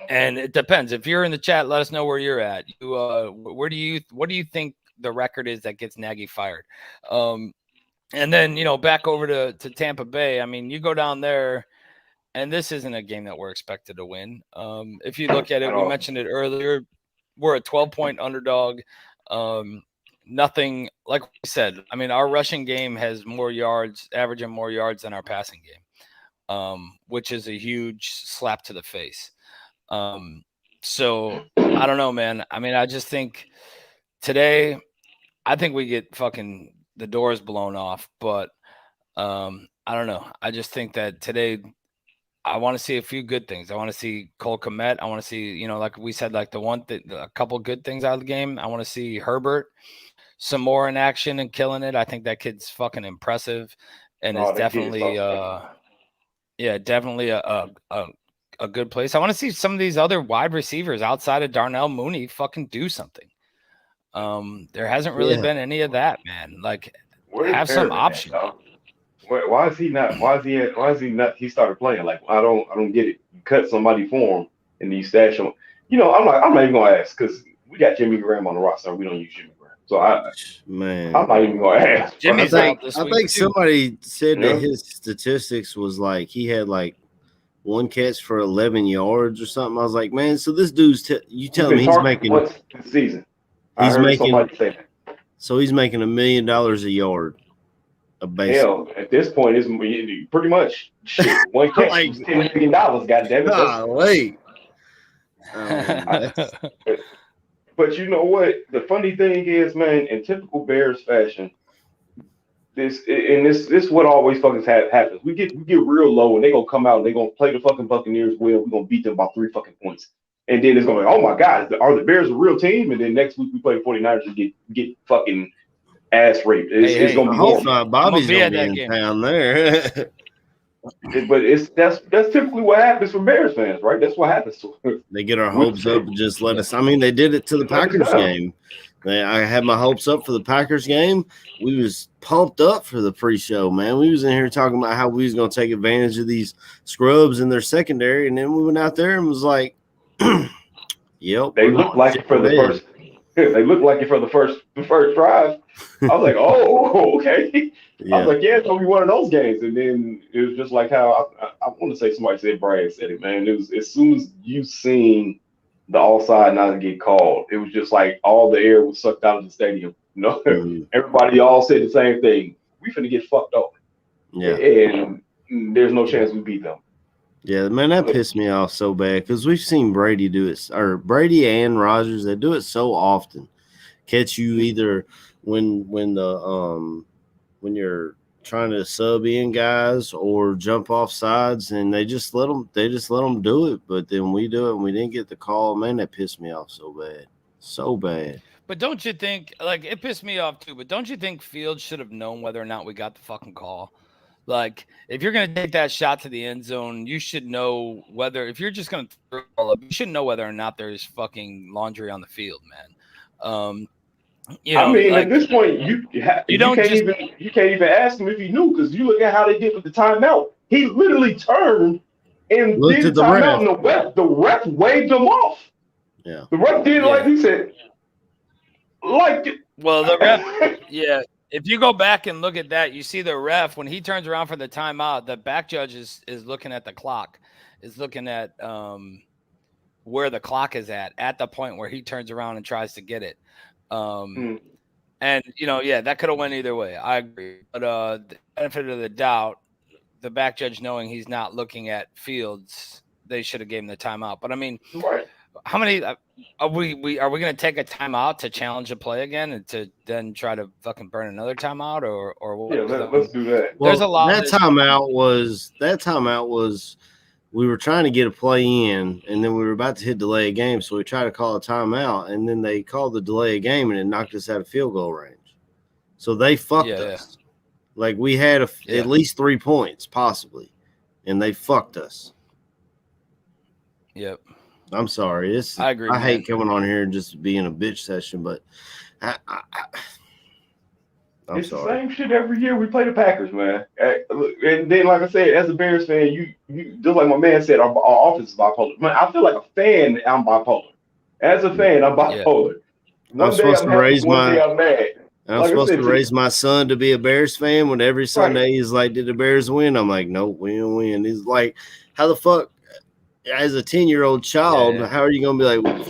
it depends. If you're in the chat, let us know where you're at. What do you think the record is that gets Nagy fired? And then, back over to Tampa Bay. I mean, you go down there, and this isn't a game that we're expected to win. If you look at it, we mentioned it earlier. We're a 12-point underdog. Nothing, like we said, I mean, our rushing game has more yards, averaging more yards than our passing game, which is a huge slap to the face. So I don't know, man. I mean, I just think today, I think we get fucking the doors blown off, but I don't know. I just think that today I want to see a few good things. I want to see Cole Kmet. I want to see, like we said, like a couple good things out of the game. I want to see Herbert some more in action and killing it. I think that kid's fucking impressive and is definitely definitely a good place. I want to see some of these other wide receivers outside of Darnell Mooney fucking do something. There hasn't really been any of that, man. Like, have some options. Why is he not? Why is he not? He started playing. Like, I don't get it. You cut somebody for him and you stash him. I'm not even gonna ask because we got Jimmy Graham on the roster. We don't use Jimmy Graham, so I'm not even gonna ask. Jimmy's out this week. I think somebody said that his statistics was like he had like one catch for 11 yards or something. I was like, man, so this dude's you telling me he's making once this season? He's making somebody say that. So he's making $1 million a yard. Hell, at this point, it's pretty much shit. One catch like, $10 million. Goddamn it! But you know what? The funny thing is, man, in typical Bears fashion, this is what always fucking happens. We get real low, and they gonna come out and they gonna play the fucking Buccaneers well. We're gonna beat them by 3 fucking points, and then it's gonna be, oh my god, are the Bears a real team? And then next week we play the 49ers and get fucking ass raped. It's gonna be horrible. Bobby's gonna be in town there. But that's typically what happens for Bears fans, right? That's what happens to us. They get our hopes up and just let us. I mean, they did it to the Packers game. I had my hopes up for the Packers game. We was pumped up for the pre-show, man. We was in here talking about how we was going to take advantage of these scrubs in their secondary, and then we went out there and was like, "Yep." They looked like it for the first. They looked like it for the first drive. I was like, "Oh, okay." Yeah. I was like, "Yeah, it's gonna be one of those games." And then it was just like how I want to say somebody said Brad said it, man. It was as soon as you seen the offside not get called, it was just like all the air was sucked out of the stadium. Everybody all said the same thing. We finna get fucked up. Yeah, and there's no chance we beat them. Yeah, man, that pissed me off so bad because we've seen Brady do it, or Brady and Rodgers. They do it so often. Catch you either when you're trying to sub in guys or jump off sides, and they just let them do it. But then we do it and we didn't get the call. Man, that pissed me off so bad. But don't you think, like, it pissed me off too, but don't you think Fields should have known whether or not we got the fucking call? Like, if you're going to take that shot to the end zone, you should know whether, if you're just going to throw it all up, you should know whether or not there's fucking laundry on the field, man. At this point, you can't even ask him if he knew, because you look at how they did with the timeout. He literally turned and did the timeout, and the ref waved him off. Yeah, the ref did like he said, like. Well, the ref, yeah. If you go back and look at that, you see the ref when he turns around for the timeout. The back judge is looking at the clock, is looking at where the clock is at the point where he turns around and tries to get it. And that could have went either way. I agree, but the benefit of the doubt, the back judge knowing he's not looking at Fields, they should have gave him the timeout. But I mean, right. How many are we going to take a timeout to challenge a play again and to then try to fucking burn another timeout or what? Yeah, let's do that. There's a lot. That timeout was we were trying to get a play in, and then we were about to hit delay a game, so we tried to call a timeout, and then they called the delay a game, and it knocked us out of field goal range. So they fucked us. Like, we had at least 3 points possibly, and they fucked us. Yep. I'm sorry. I agree. I hate coming on here and just being a bitch session, but I'm It's the sorry. same shit every year. We play the Packers, man. And then, like I said, as a Bears fan, you just like my man said, our office is bipolar. Man, I feel like a fan. I'm bipolar. As a fan, I'm Yeah. bipolar. I'm One day supposed I'm to happy, raise one day my I'm mad. I'm Like I supposed said, to raise my son to be a Bears fan when every Sunday he's like, did the Bears win? I'm like, nope, we didn't win. He's like, how the fuck, as a 10-year-old child, how are you going to be like, well,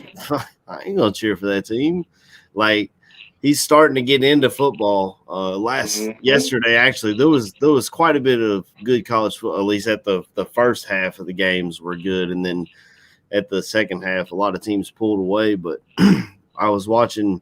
I ain't going to cheer for that team? Like, he's starting to get into football. Yesterday, actually, there was quite a bit of good college football, at least at the first half of the games were good. And then at the second half, a lot of teams pulled away. But I was watching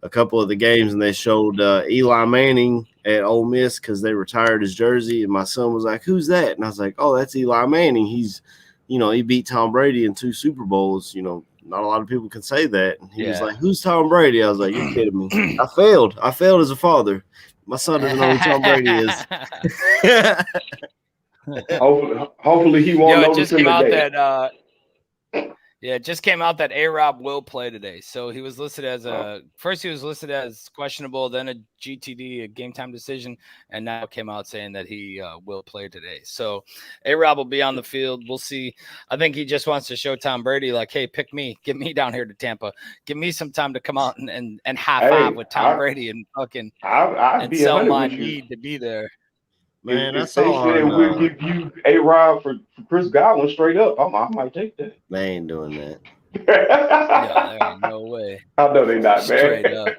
a couple of the games, and they showed Eli Manning at Ole Miss because they retired his jersey. And my son was like, "Who's that?" And I was like, "Oh, that's Eli Manning. He's, he beat Tom Brady in 2 Super Bowls. Not a lot of people can say that." And he was like, "Who's Tom Brady?" I was like, "You're kidding me. I failed as a father. My son doesn't know who Tom Brady is." Hopefully he won't notice him today. It just came out that A-Rob will play today. So he was listed as first he was listed as questionable, then a GTD, a game time decision, and now it came out saying that he will play today. So A-Rob will be on the field. We'll see. I think he just wants to show Tom Brady, like, hey, pick me, get me down here to Tampa, give me some time to come out and high five with Tom Brady and fucking I'd be sell my with you. need to be there. Man, if they said we'll give you A-Rob for Chris Godwin straight up, I might take that. They ain't doing that. Yeah, there ain't no way. I know they not, straight man. up.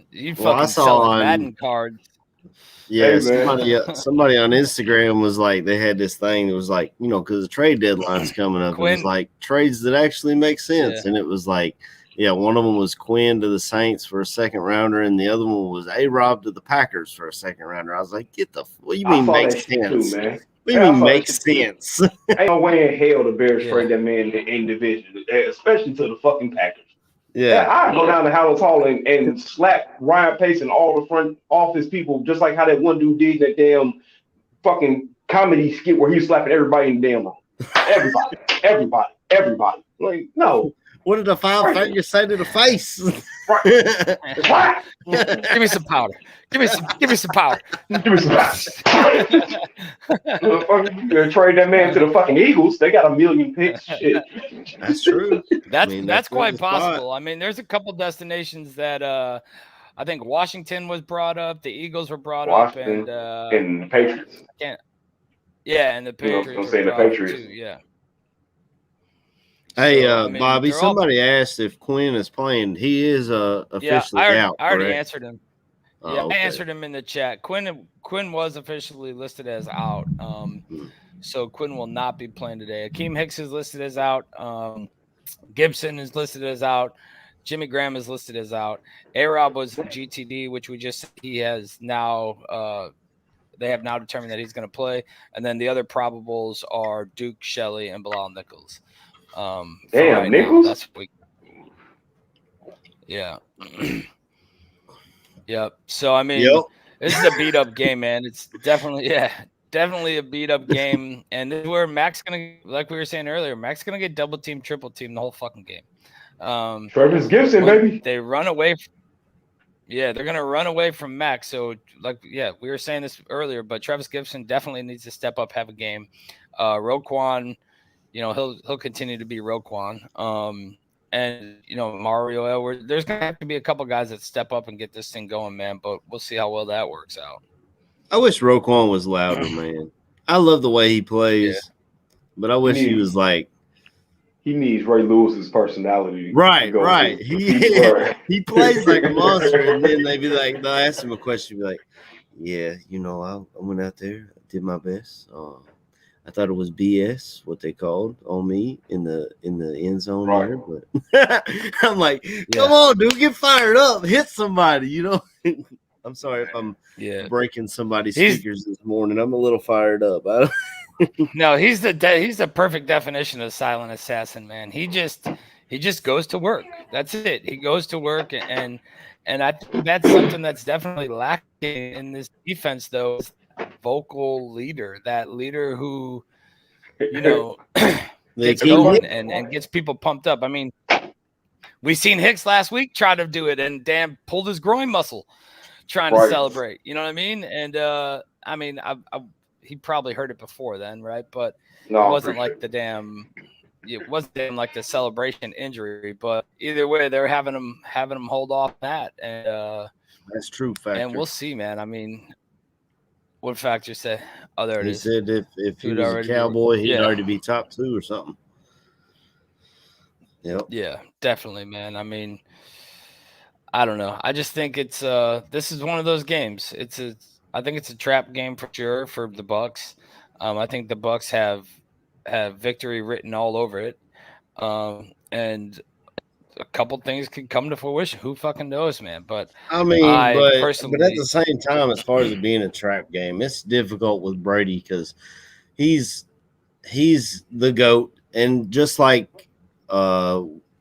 You fucking sell Madden cards. Yeah, hey, somebody on Instagram was like, they had this thing that was like, because the trade deadline's coming up. It was like trades that actually make sense. Yeah. And it was like, one of them was Quinn to the Saints for a second rounder, and the other one was A-Rob to the Packers for a second rounder. I was like, what do you mean makes sense? Too, man. What do you mean makes sense? Ain't no way in hell the Bears trade that man in division, especially to the fucking Packers. Yeah, I go down to Hallis Hall and slap Ryan Pace and all the front office people, just like how that one dude did that damn fucking comedy skit where he was slapping everybody in the damn room. Everybody. Like, no. What did the 5 fingers say to the face? Give me some powder. Give me some powder. Give me some powder. Trade that man to the fucking Eagles. They got 1 million picks. Shit. That's true. That's quite possible. I mean, there's a couple destinations that I think Washington was brought up. The Eagles were brought up, and the Patriots. And the Patriots. I'm saying the Patriots too. Yeah. Hey, Bobby, somebody asked if Quinn is playing. He is officially out. I already answered him. I answered him in the chat. Quinn was officially listed as out. So Quinn will not be playing today. Akeem Hicks is listed as out. Gibson is listed as out. Jimmy Graham is listed as out. A-Rob was GTD, which we just said he has now. They have now determined that he's going to play. And then the other probables are Duke, Shelley, and Bilal Nichols. Damn, Nichols? That's weak. Yeah. Yep. So I mean, this is a beat up game, man. It's definitely a beat up game. And this is where Mac's gonna, like we were saying earlier, Mac's gonna get double team, triple team the whole fucking game. Travis Gibson, baby. They run away. They're gonna run away from Mac. So we were saying this earlier, but Travis Gibson definitely needs to step up, have a game. Roquan, he'll continue to be Roquan. And Mario Edwards, there's gonna have to be a couple guys that step up and get this thing going, man. But we'll see how well that works out. I wish Roquan was louder, man. I love the way he plays, but I wish he was like. He needs Ray Lewis's personality. Right. He plays like a monster, and then they'll ask him a question, be like, "Yeah, I went out there, I did my best. I thought it was BS what they called on me in the end zone there, but I'm like, come on, dude, get fired up, hit somebody, I'm sorry if I'm breaking somebody's speakers this morning. I'm a little fired up. No, he's the perfect definition of silent assassin, man. He just goes to work. That's it. He goes to work, and I think that's something that's definitely lacking in this defense, though. Is vocal leader, that leader who, gets going and gets people pumped up. I mean, we seen Hicks last week try to do it and pulled his groin muscle trying to celebrate. You know what I mean? And I mean, he probably heard it before then, right? But it wasn't like it wasn't like the celebration injury. But either way, they're having him hold off that, and that's true factor. And we'll see, man. I mean, what factor say? Oh, there it is. He said if he was a Cowboy, he'd already be top 2 or something. Yep. Yeah, definitely, man. I mean, I don't know. I just think it's this is one of those games. I think it's a trap game for sure for the Bucs. I think the Bucs have victory written all over it. And a couple things could come to fruition. Who fucking knows, man? But I mean, but at the same time, as far as it being a trap game, it's difficult with Brady because he's the GOAT, and just like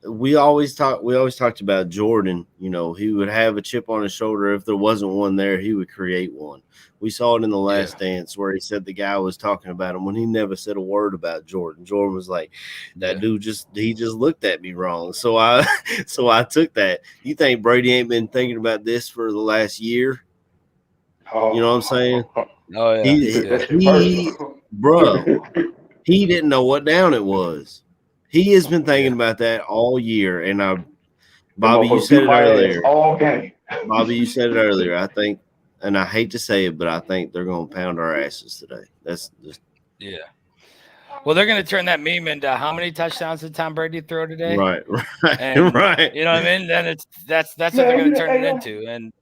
we always talked about Jordan. You know, he would have a chip on his shoulder. If there wasn't one there, he would create one. We saw it in The Last Dance where he said the guy was talking about him when he never said a word about Jordan. Jordan was like, that dude just looked at me wrong. So I took that. You think Brady ain't been thinking about this for the last year? You know what I'm saying? Oh yeah. Bro, he didn't know what down it was. He has been thinking about that all year. And Bobby, you said it earlier. All game. Bobby, you said it earlier. I think, and I hate to say it, but I think they're going to pound our asses today. That's just Well, they're going to turn that meme into how many touchdowns did Tom Brady throw today? Right. And, right. You know what I mean? Then that's what they're going to turn it into, and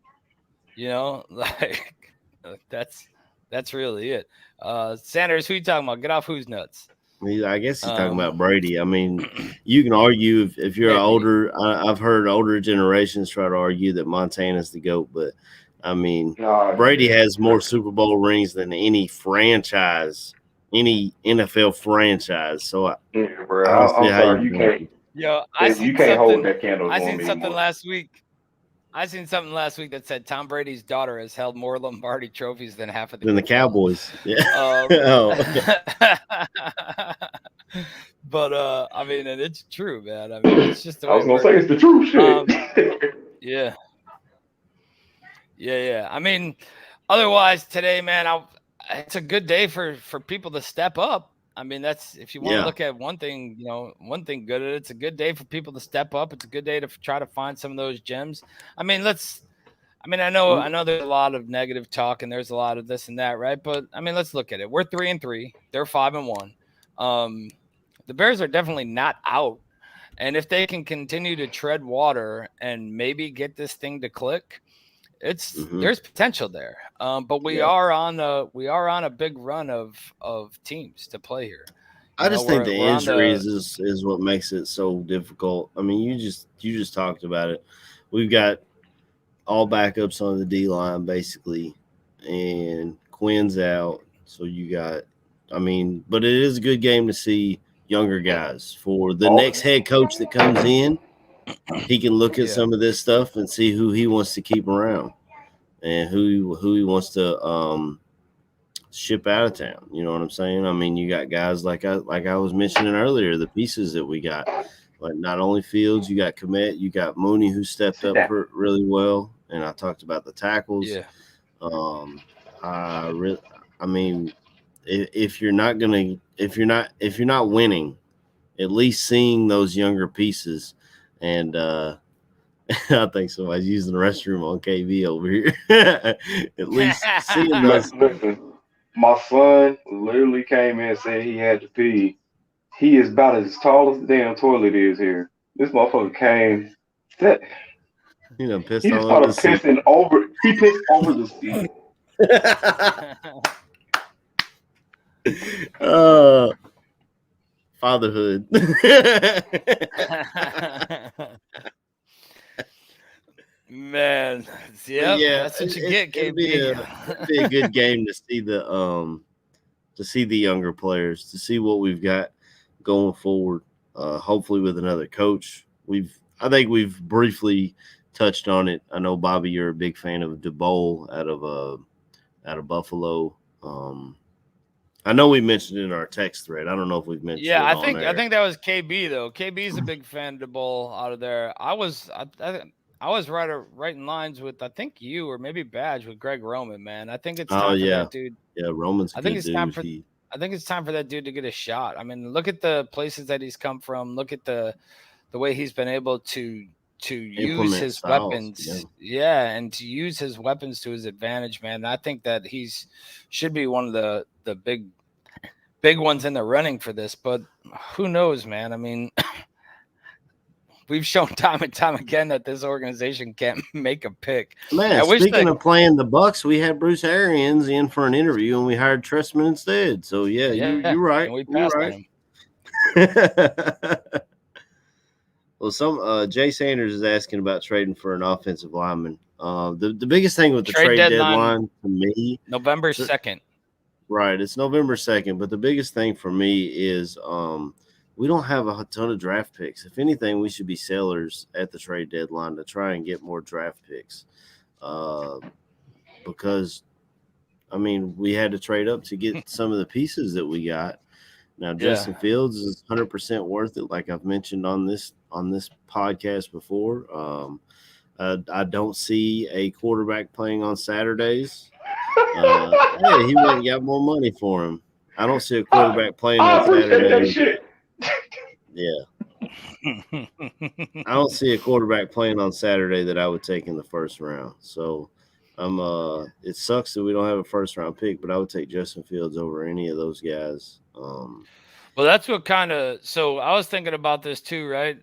you know, like that's really it. Sanders, who you talking about? Get off who's nuts. I guess he's talking about Brady. I mean, you can argue if you're older. I've heard older generations try to argue that Montana's the GOAT, but I mean, Brady has more Super Bowl rings than any franchise, any NFL franchise. So I'm sorry, you can't. Yo, you can't hold that candle. I seen something last week. That said Tom Brady's daughter has held more Lombardi trophies than half of the Cowboys. Yeah. But I mean, and it's true, man. I mean, it's just the way I was gonna say it's the true shit. Yeah. I mean, otherwise today, man, it's a good day for people to step up. I mean, that's if you want to look at one thing, one thing good at it, it's a good day for people to step up. It's a good day to try to find some of those gems. I mean, I know there's a lot of negative talk and there's a lot of this and that, right? But I mean, let's look at it. We're 3-3. They're 5-1. The Bears are definitely not out. And if they can continue to tread water and maybe get this thing to click, there's potential there. But we are on a big run of teams to play here. I just think the injuries is what makes it so difficult. I mean, you just talked about it. We've got all backups on the D line basically, and Quinn's out. So you got, but it is a good game to see younger guys. For the next head coach that comes in, he can look at some of this stuff and see who he wants to keep around and who he wants to ship out of town. You know what I'm saying? I mean, you got guys like I was mentioning earlier, the pieces that we got. Like not only Fields, you got Kmet, you got Mooney who stepped up really well, and I talked about the tackles. Yeah. If you're not winning, at least seeing those younger pieces, and I think somebody's using the restroom on KB over here. At least seeing those. Listen, my son literally came in and said he had to pee. He is about as tall as the damn toilet is here. This motherfucker came. Pissed he just started pissing over. He pissed over the seat. Fatherhood. Man, that's what you get. It'd be a good game to see the younger players, to see what we've got going forward. Hopefully with another coach. I think we've briefly touched on it. I know Bobby, you're a big fan of DeBoll out of Buffalo. I know we mentioned it in our text thread. I don't know if we've mentioned. Yeah, I think that was KB though. KB's a big fan of DeBoll out of there. I was right in lines with I think you or maybe Badge with Greg Roman, man. I think it's Oh time for yeah, that dude. yeah. Roman's a I think good it's time dude. for I think it's time for that dude to get a shot. I mean, look at the places that he's come from. Look at the way he's been able to use implement his styles. weapons. Yeah, and to use his weapons to his advantage, man. I think that should be one of the big ones in the running for this, but who knows, man? I mean, we've shown time and time again that this organization can't make a pick. Man, speaking of playing the Bucs, we had Bruce Arians in for an interview, and we hired Trestman instead. So yeah, you're right. And we You're passed right. on him. Well, Jay Sanders is asking about trading for an offensive lineman. The biggest thing with the trade deadline to me, November 2nd. Right, it's November 2nd. But the biggest thing for me is we don't have a ton of draft picks. If anything, we should be sellers at the trade deadline to try and get more draft picks. Because, I mean, we had to trade up to get some of the pieces that we got. Now, Justin Fields is 100% worth it, like I've mentioned on this podcast before. I don't see a quarterback playing on Saturdays. Hey, he went and got more money for him. I don't see a quarterback playing on Saturday. Shit. Yeah. I don't see a quarterback playing on Saturday that I would take in the first round. So it sucks that we don't have a first round pick, but I would take Justin Fields over any of those guys. Well, that's what so I was thinking about this too, right?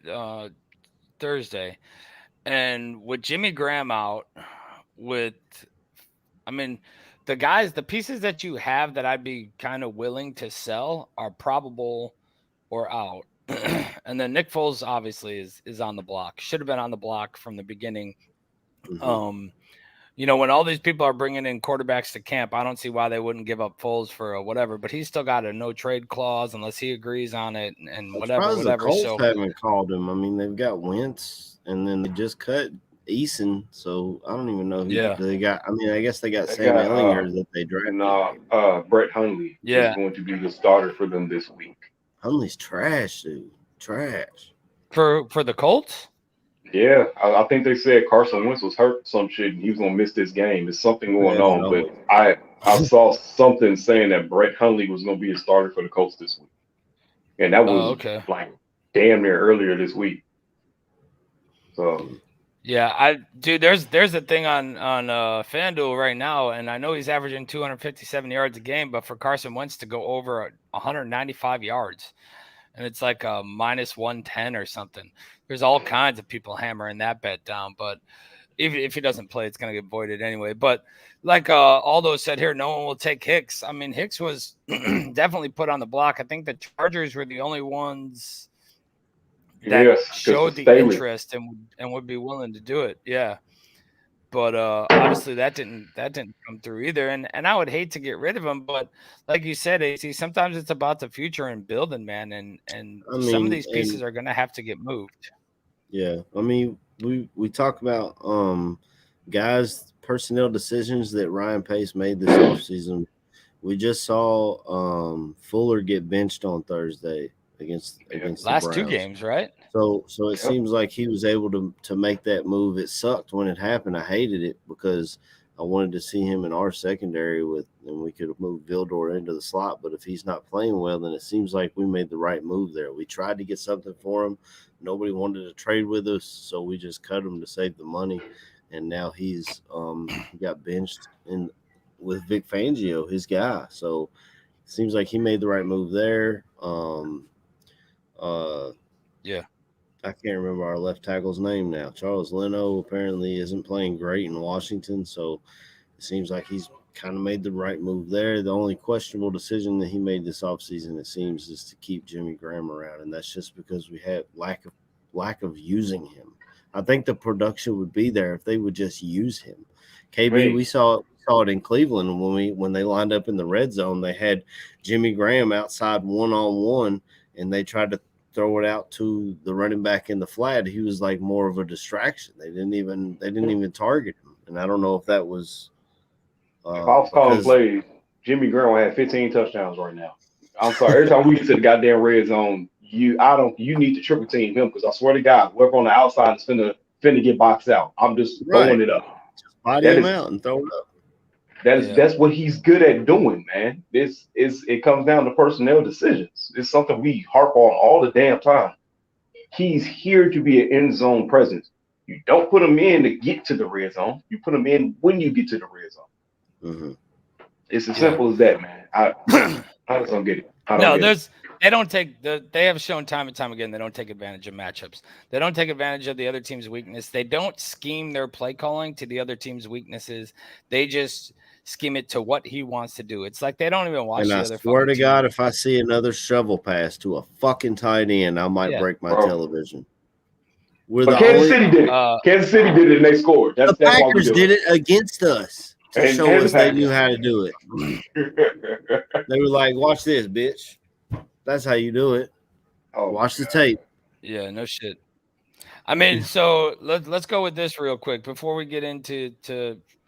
Thursday. And with Jimmy Graham out, the pieces that you have that I'd be kind of willing to sell are probable or out. And then Nick Foles obviously is on the block. Should have been on the block from the beginning. Mm-hmm. When all these people are bringing in quarterbacks to camp, I don't see why they wouldn't give up Foles for whatever. But he's still got a no trade clause unless he agrees on it and whatever. The Colts haven't called him. I mean, they've got Wentz, and then they just cut Eason, so I don't even know who they got. I mean, I guess they got Sam Ellinger that they drafted. Brett Hundley is going to be the starter for them this week. Hundley's trash, dude. Trash. For the Colts? Yeah, I think they said Carson Wentz was hurt some shit and he was gonna miss this game. There's something going on, but I saw something saying that Brett Hundley was gonna be a starter for the Colts this week, and that was like damn near earlier this week. So yeah, there's a thing on FanDuel right now, and I know he's averaging 257 yards a game, but for Carson Wentz to go over 195 yards. And it's like a minus 110 or something. There's all kinds of people hammering that bet down. But if he doesn't play, it's going to get voided anyway. But like Aldo said here, no one will take Hicks. I mean, Hicks was definitely put on the block. I think the Chargers were the only ones that showed the interest and would be willing to do it. Yeah. But obviously that didn't come through either. And I would hate to get rid of him, but like you said, AC, sometimes it's about the future and building, man. And some of these pieces are gonna have to get moved. Yeah. I mean, we talk about guys' personnel decisions that Ryan Pace made this offseason. We just saw Fuller get benched on Thursday against the last Browns. 2 games, right? So it seems like he was able to make that move. It sucked when it happened. I hated it because I wanted to see him in our secondary and we could have moved Vildor into the slot. But if he's not playing well, then it seems like we made the right move there. We tried to get something for him. Nobody wanted to trade with us, so we just cut him to save the money. And now he's got benched with Vic Fangio, his guy. So it seems like he made the right move there. Yeah. I can't remember our left tackle's name now. Charles Leno apparently isn't playing great in Washington, so it seems like he's kind of made the right move there. The only questionable decision that he made this offseason, it seems, is to keep Jimmy Graham around, and that's just because we had lack of using him. I think the production would be there if they would just use him. KB, we saw it in Cleveland when they lined up in the red zone. They had Jimmy Graham outside one-on-one, and they tried to throw it out to the running back in the flat. He was like more of a distraction. They didn't even target him. And I don't know if that was if I was calling plays, Jimmy Graham will have 15 touchdowns right now. I'm sorry. Every time we get to the goddamn red zone, you need to triple team him because I swear to God, whoever on the outside is finna finna get boxed out. I'm just throwing it up. Just body him out and throw it up. That's what he's good at doing, man. It comes down to personnel decisions. It's something we harp on all the damn time. He's here to be an end zone presence. You don't put him in to get to the red zone. You put him in when you get to the red zone. Mm-hmm. It's as simple as that, man. I just don't get it. They don't take they have shown time and time again they don't take advantage of matchups. They don't take advantage of the other team's weakness. They don't scheme their play calling to the other team's weaknesses. They just scheme it to what he wants to do. It's like they don't even watch the other. And I swear to God, if I see another shovel pass to a fucking tight end, I might break my television. Kansas City did it. Kansas City did it and they scored. The Packers did it against us to show us they knew how to do it. They were like, watch this, bitch. That's how you do it. Watch the tape. Yeah, no shit. I mean, so let's go with this real quick before we get into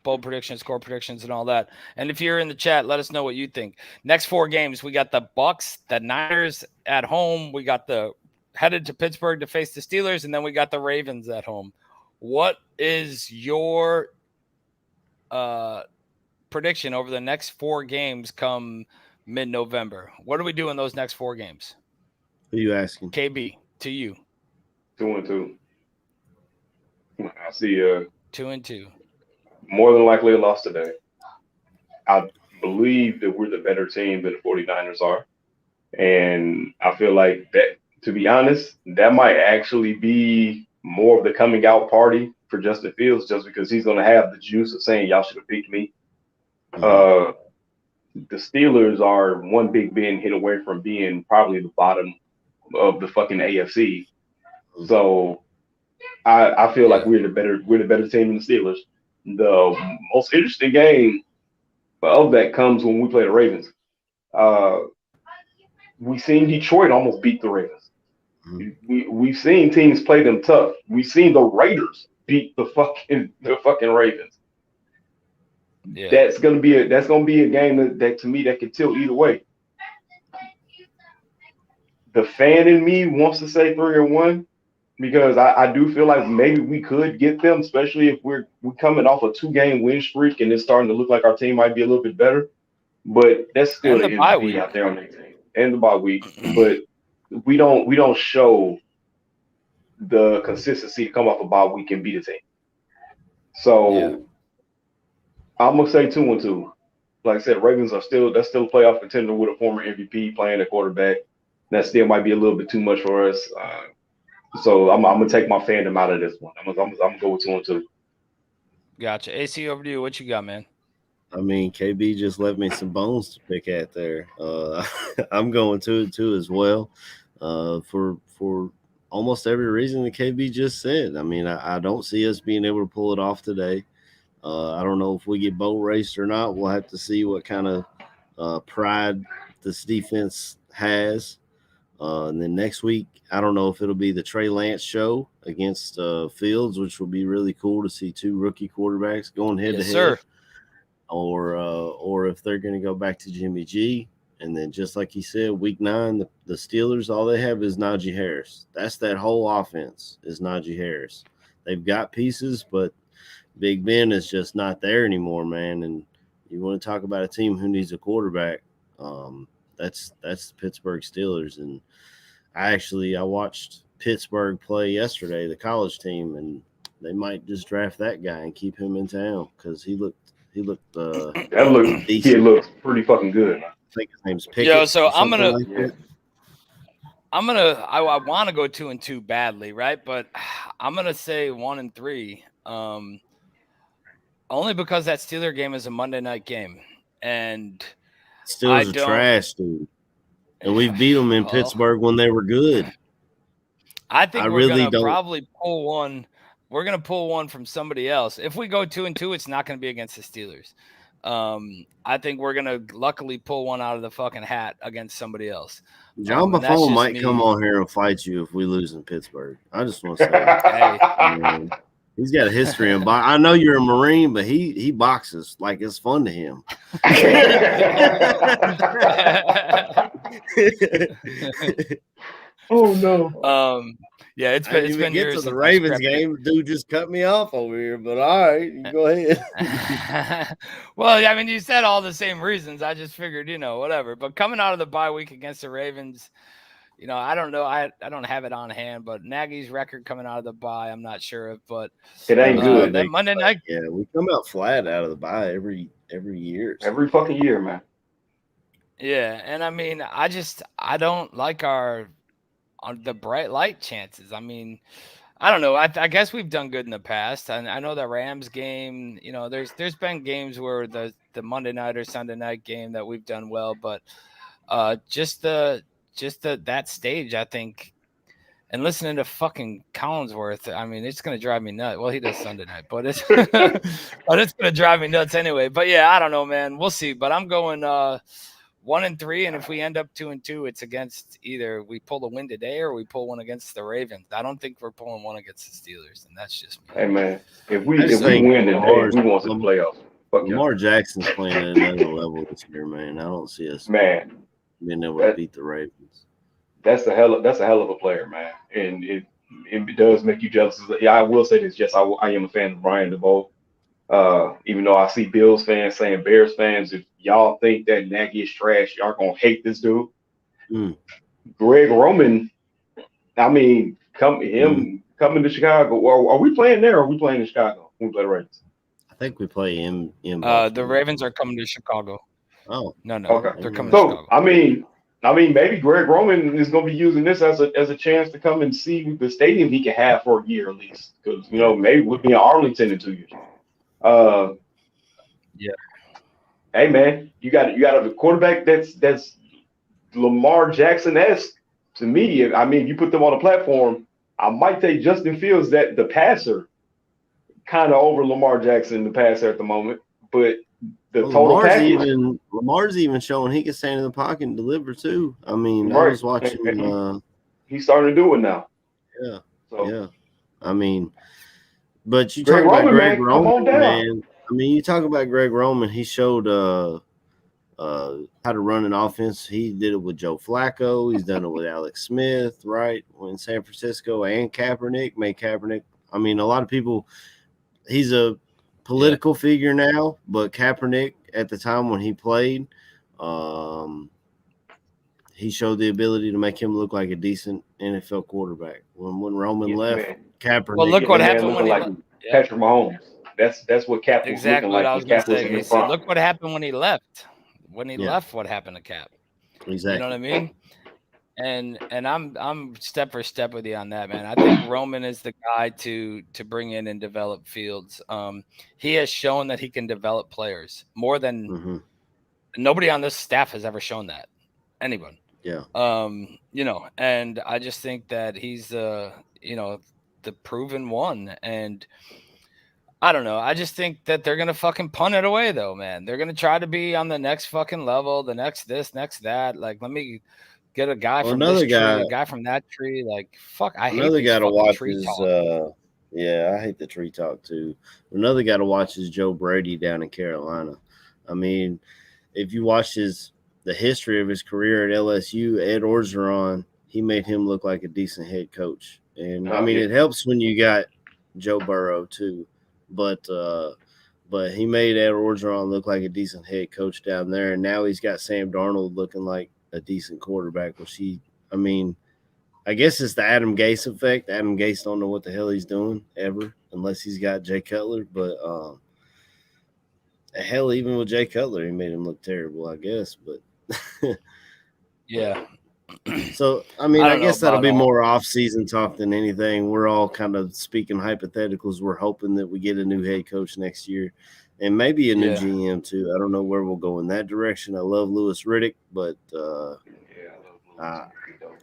bold predictions, score predictions, and all that. And if you're in the chat, let us know what you think. Next 4 games, we got the Bucs, the Niners at home. We got the headed to Pittsburgh to face the Steelers, and then we got the Ravens at home. What is your prediction over the next 4 games come mid-November? What do we do in those next 4 games? Who are you asking? KB, to you. 2-2. I see 2-2. More than likely a loss today. I believe that we're the better team than the 49ers are. And I feel like that, to be honest, that might actually be more of the coming out party for Justin Fields, just because he's going to have the juice of saying, y'all should have picked me. The Steelers are one big Ben hit away from being probably the bottom of the fucking AFC. So I feel like we're the better team than the Steelers. The most interesting game of that comes when we play the Ravens. We've seen Detroit almost beat the Ravens. We've seen teams play them tough. We've seen the Raiders beat the fucking Ravens. Yeah. That's gonna be a game that to me that could tilt either way. The fan in me wants to say 3-1 because I do feel like maybe we could get them, especially if we're coming off a 2-game win streak and it's starting to look like our team might be a little bit better. But that's still the bye week out there on their team and the bye week. But we don't show the consistency to come off a bye week and beat a team. So I'm gonna say 2-2. Like I said, Ravens are still a playoff contender with a former MVP playing at quarterback. That still might be a little bit too much for us. So I'm gonna take my fandom out of this one. I'm gonna go with 2-2. Gotcha. AC, over to you. What you got, man? I mean, KB just left me some bones to pick at there. I'm going 2-2 as well. For almost every reason that KB just said. I mean, I don't see us being able to pull it off today. I don't know if we get boat raced or not. We'll have to see what kind of pride this defense has. And then next week, I don't know if it'll be the Trey Lance show against Fields, which will be really cool to see 2 rookie quarterbacks going head to head. Or if they're going to go back to Jimmy G. And then just like he said, week 9, the Steelers, all they have is Najee Harris. That's that whole offense is Najee Harris. They've got pieces, but Big Ben is just not there anymore, man. And you want to talk about a team who needs a quarterback, that's the Pittsburgh Steelers. And I watched Pittsburgh play yesterday, the college team, and they might just draft that guy and keep him in town because he looked decent. He looks pretty fucking good. I think his name's Pickett. Yo, so I want to go 2-2 badly, right? But I'm gonna say 1-3. Only because that Steeler game is a Monday night game, and Steelers are trash, dude. And we beat them in Pittsburgh when they were good. I think we're going to probably pull one. We're going to pull one from somebody else. If we go 2-2, it's not going to be against the Steelers. I think we're going to luckily pull one out of the fucking hat against somebody else. John Buffalo might come on here and fight you if we lose in Pittsburgh. I just want to say, he's got a history in boxing. I know you're a Marine, but he boxes like it's fun to him. Oh no. Yeah, I didn't even been get years to the since I Ravens scrapped it. game. Dude just cut me off over here, but all right, you go ahead. Well, I mean, you said all the same reasons. I just figured, whatever. But coming out of the bye week against the Ravens, I don't know. I don't have it on hand, but Nagy's record coming out of the bye, I'm not sure of. But It ain't good. That Monday night. Yeah, we come out flat out of the bye every year. Every fucking year, man. Yeah, and I mean, I don't like the bright light chances. I mean, I don't know. I guess we've done good in the past. And I know the Rams game, there's been games where the Monday night or Sunday night game that we've done well, but just that stage, I think, and listening to fucking Collinsworth, I mean, it's gonna drive me nuts. Well, he does Sunday night, but it's but it's gonna drive me nuts anyway. But yeah, I don't know, man. We'll see. But I'm going 1-3, and if we end up 2-2, it's against either we pull the win today or we pull one against the Ravens. I don't think we're pulling one against the Steelers, and that's just me. Hey man, if we win today, we want some playoffs. Lamar Jackson's playing at another level this year, man. I don't see us being able to beat the Ravens. That's a hell of a player, man, and it does make you jealous. Yeah, I will say this. Yes, I am a fan of Brian DeVoe. Even though I see Bills fans saying Bears fans, if y'all think that Nagy is trash, y'all gonna hate this dude. Greg Roman, I mean, coming to Chicago. Are we playing there or are we playing in Chicago? We play the Ravens. I think we play in the Ravens are coming to Chicago. Oh. No. Okay. They're coming to Chicago. I mean, maybe Greg Roman is going to be using this as a chance to come and see the stadium he can have for a year at least, because maybe we'll be in Arlington in 2 years. Yeah. Hey man, you got a quarterback that's Lamar Jackson-esque to me. I mean, you put them on a platform. I might take Justin Fields, that the passer, kind of over Lamar Jackson, the passer at the moment, but the total package. Lamar's even showing he can stand in the pocket and deliver too. I mean, right. I was watching. He's starting to do it now. Yeah. So, yeah. I mean, but you talk about Greg Roman, man. I mean, you talk about Greg Roman. He showed how to run an offense. He did it with Joe Flacco. He's done it with Alex Smith, right? In San Francisco, and Kaepernick made Kaepernick. I mean, a lot of people. He's a political figure now, but Kaepernick at the time when he played, he showed the ability to make him look like a decent NFL quarterback. When Roman left, man. Kaepernick. Well, look what happened when he left. Patrick Mahomes. That's what Cap was exactly looking like. What I was going to say. Look what happened when he left. When he left, what happened to Cap? Exactly. You know what I mean? And I'm step for step with you on that, man. I think Roman is the guy to bring in and develop Fields. He has shown that he can develop players more than nobody on this staff has ever shown that. Anyone. Yeah. And I just think that he's the proven one. And I don't know. I just think that they're going to fucking punt it away, though, man. They're going to try to be on the next fucking level, the next this, next that. Like, let me get a guy from this tree, a guy from that tree. Like, fuck, I hate another guy to watch tree is talk. I hate the tree talk too. Another guy to watch is Joe Brady down in Carolina. I mean, if you watch the history of his career at LSU, Ed Orgeron, he made him look like a decent head coach. And I mean, it helps when you got Joe Burrow too, but he made Ed Orgeron look like a decent head coach down there, and now he's got Sam Darnold looking like a decent quarterback. I guess it's the Adam Gase effect. Adam Gase don't know what the hell he's doing ever unless he's got Jay Cutler. But hell, even with Jay Cutler, he made him look terrible, I guess. But yeah. So, I guess that'll be more off-season talk than anything. We're all kind of speaking hypotheticals. We're hoping that we get a new head coach next year and maybe a new GM too. I don't know where we'll go in that direction. I love Louis Riddick, but I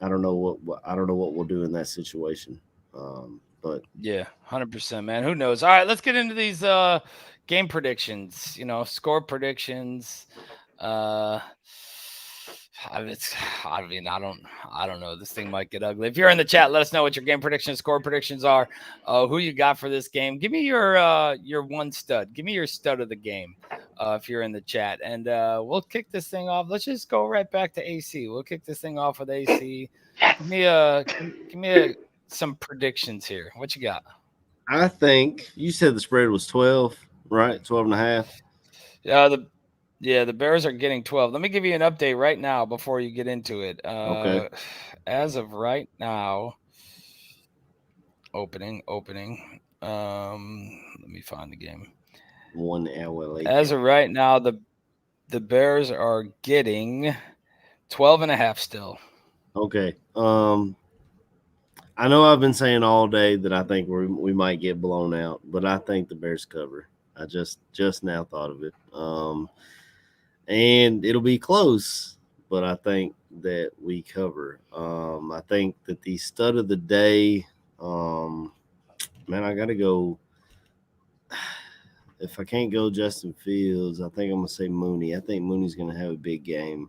don't know what we'll do in that situation. But yeah, 100%, man. Who knows? All right, let's get into these game predictions. Score predictions. I don't know. This thing might get ugly. If you're in the chat, let us know what your game predictions, score predictions are. Who you got for this game? Give me your one stud. Give me your stud of the game. if you're in the chat. And we'll kick this thing off. Let's just go right back to AC. We'll kick this thing off with AC. Give me some predictions here. What you got? I think you said the spread was 12, right? 12 and a half. The Bears are getting 12. Let me give you an update right now before you get into it. Okay. As of right now, opening. Let me find the game. 1 hour late. As of right now, the Bears are getting 12 and a half still. Okay. I know I've been saying all day that I think we might get blown out, but I think the Bears cover. I just now thought of it. And it'll be close, but I think that we cover. I think that the stud of the day, man, I got to go. If I can't go Justin Fields, I think I'm going to say Mooney. I think Mooney's going to have a big game.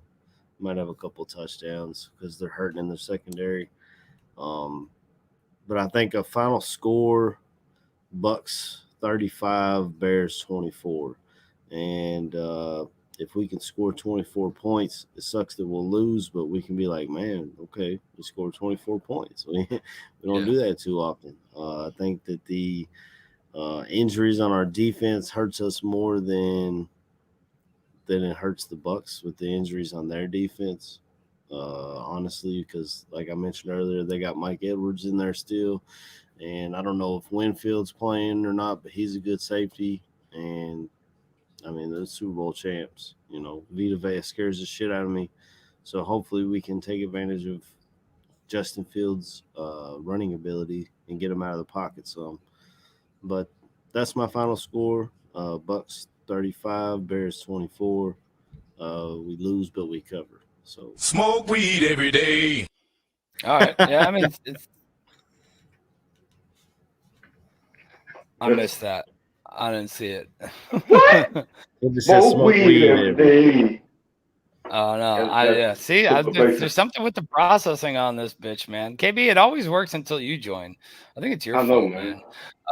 Might have a couple touchdowns because they're hurting in their secondary. But I think a final score, Bucs 35, Bears 24. And if we can score 24 points, it sucks that we'll lose, but we can be like, man, okay, we scored 24 points. We don't do that too often. I think that the injuries on our defense hurts us more than it hurts the Bucs with the injuries on their defense. Honestly, because like I mentioned earlier, they got Mike Edwards in there still, and I don't know if Winfield's playing or not, but he's a good safety. And I mean, they're Super Bowl champs. You know, Vita Vea scares the shit out of me. So hopefully we can take advantage of Justin Fields' running ability and get him out of the pocket some. But that's my final score. Bucs 35, Bears 24. We lose, but we cover. So smoke weed every day. All right. Yeah, I mean, I missed that. I didn't see it. What? It just says smoke weed every day. Oh no! See, there's something with the processing on this bitch, man. KB, it always works until you join. I think it's your fault, man.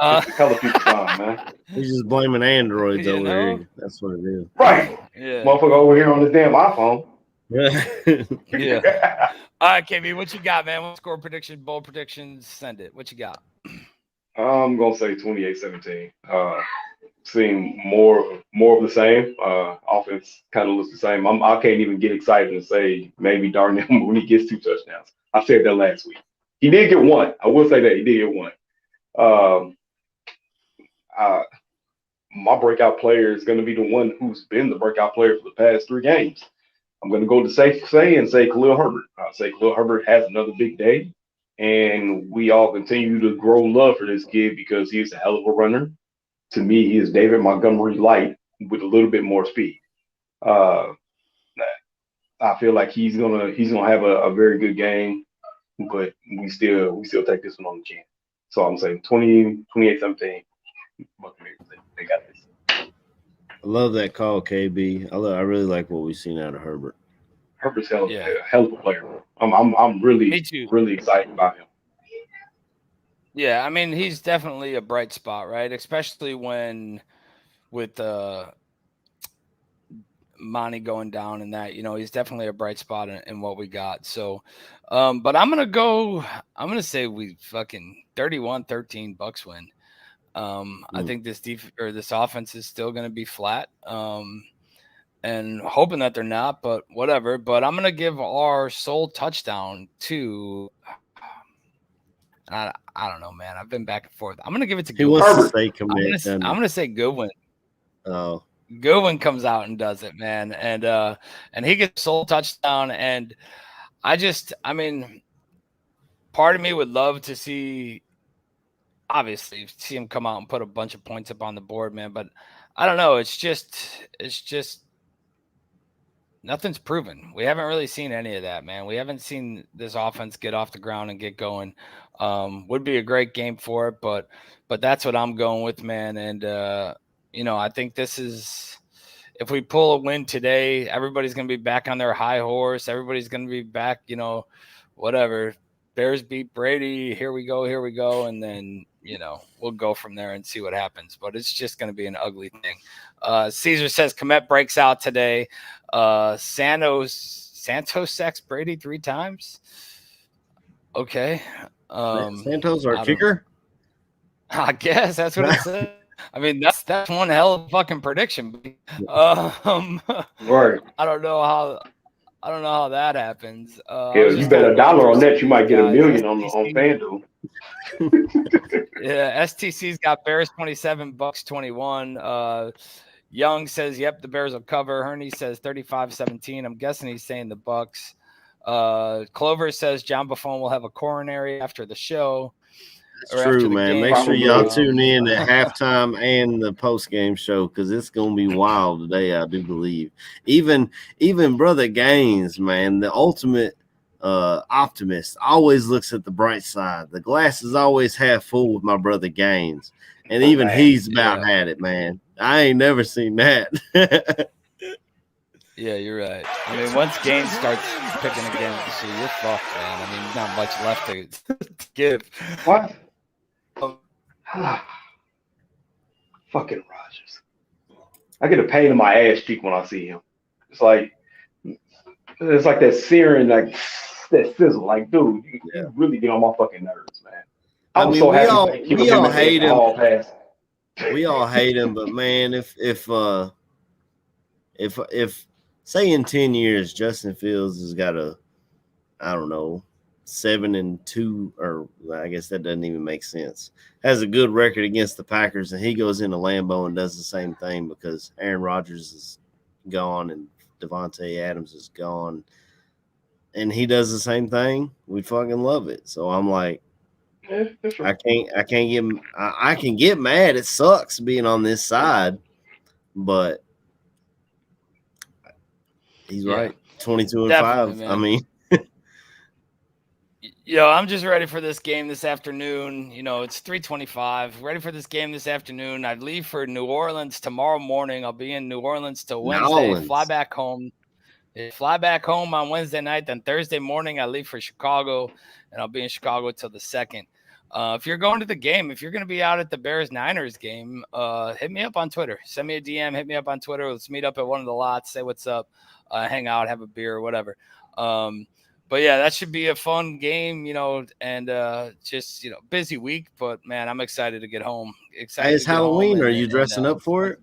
It's the color people time, man. He's just blaming androids over here. That's what it is. Right. Yeah. Motherfucker over here on this damn iPhone. Yeah. All right, KB, what you got, man? What score prediction, bold predictions? Send it. What you got? I'm gonna say 28-17. Seeing more of the same. Offense kind of looks the same. I can't even get excited and say maybe Darnell Mooney gets 2 touchdowns. I said that last week. He did get 1. I will say that he did get 1. My breakout player is going to be the one who's been the breakout player for the past 3 games. I'm going to go to safe say and say Khalil Herbert. I'll say Khalil Herbert has another big day, and we all continue to grow love for this kid because he's a hell of a runner. To me, he is David Montgomery light with a little bit more speed. I feel like he's gonna have a very good game, but we still take this one on the chin. So I'm saying 28-17. They got this. I love that call, KB. I really like what we've seen out of Herbert. Herbert's hell of a player. I'm really excited about him. Yeah, I mean, he's definitely a bright spot, right? Especially when with Monty going down and that, he's definitely a bright spot in what we got. So, but I'm going to say we fucking 31-13 Bucs win. I think this offense is still going to be flat. And hoping that they're not, but whatever. But I'm going to give our sole touchdown to I don't know, man. I've been back and forth. I'm gonna give it to Goodwin. I'm gonna say Goodwin. Oh, Goodwin comes out and does it, man, and he gets sole touchdown. And I mean, part of me would love to see him come out and put a bunch of points up on the board, man. But I don't know. It's just nothing's proven. We haven't really seen any of that, man. We haven't seen this offense get off the ground and get going. Would be a great game for it, but that's what I'm going with, man. And I think this is, if we pull a win today, everybody's going to be back on their high horse. Everybody's going to be back, whatever, Bears beat Brady. Here we go. And then, we'll go from there and see what happens. But it's just going to be an ugly thing. Caesar says Komet breaks out today. Santos sacks Brady 3 times. Okay. Santos our kicker? I guess that's what it says. I mean, that's one hell of a fucking prediction. Right. I don't know how that happens. You bet $1 on that, you might get $1 million on FanDuel. Yeah, STC's got Bears 27, Bucs 21. Young says, "Yep, the Bears will cover." Herney says 35-17. I'm guessing he's saying the Bucs. Clover says John Buffon will have a coronary after the show. That's true, man. Make sure y'all tune in at halftime and the post-game show because it's gonna be wild today. I do believe. Even Brother Gaines, man, the ultimate optimist, always looks at the bright side. The glass is always half full with my brother Gaines, and even he's about had it, man. I ain't never seen that. Yeah, you're right. I mean, once Gaines starts picking against you, you're fucked, man. I mean, not much left to give. What? Fucking Rodgers. I get a pain in my ass cheek when I see him. It's like that searing, like that sizzle. Like, dude, you really get on my fucking nerves, man. I'm so happy we all hate him. We all hate him, but man, if say in 10 years Justin Fields has got a, I don't know, 7-2, or I guess that doesn't even make sense, has a good record against the Packers, and he goes into Lambeau and does the same thing because Aaron Rodgers is gone and Devontae Adams is gone, and he does the same thing, we fucking love it. So I'm like, I can get mad. It sucks being on this side, but he's right. 22-5. Man. I mean, I'm just ready for this game this afternoon. It's 3:25. Ready for this game this afternoon. I'd leave for New Orleans tomorrow morning. I'll be in New Orleans till Wednesday. Fly back home on Wednesday night. Then Thursday morning, I leave for Chicago, and I'll be in Chicago till the 2nd. If you're going to the game, if you're going to be out at the Bears-Niners game, hit me up on Twitter. Send me a DM. Hit me up on Twitter. Let's meet up at one of the lots. Say what's up. Hang out, have a beer or whatever. But yeah, that should be a fun game, and just, busy week. But man, I'm excited to get home. Excited. It's Halloween. Are you dressing up for it?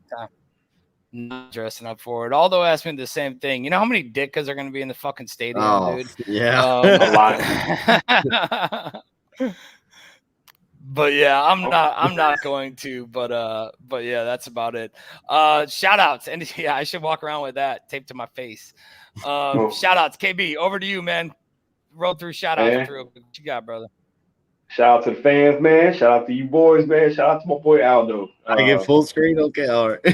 Not dressing up for it. Aldo asked me the same thing. You know how many dickas are going to be in the fucking stadium, dude? Yeah, a lot. But yeah, I'm not going to. But yeah, that's about it. Shout outs, and yeah, I should walk around with that taped to my face. Shout outs, KB. Over to you, man. Roll through shout outs real quick. What you got, brother? Shout out to the fans, man. Shout out to you boys, man. Shout out to my boy Aldo. I get full screen. Okay, all right.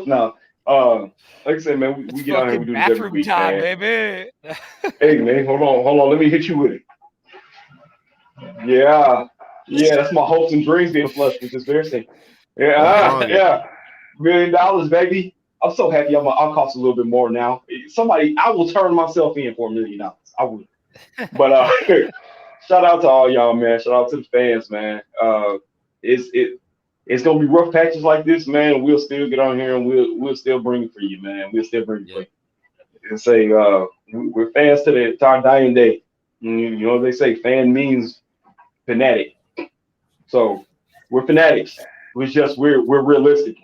No. Like I said, man, we get out here. We do this every week, time, man. Baby. Hey, man, hold on. Let me hit you with it. Yeah, that's my hopes and dreams being flushed with this Bears thing. Yeah, $1 million, baby. I'm so happy. I'll cost a little bit more now. I will turn myself in for $1 million. I would. But shout out to all y'all, man. Shout out to the fans, man. It's gonna be rough patches like this, man. We'll still get on here and we'll still bring it for you, man. We'll still bring it for you. And say we're fans to our dying day. You know what they say, fan means fanatic. So we're fanatics. We're realistic.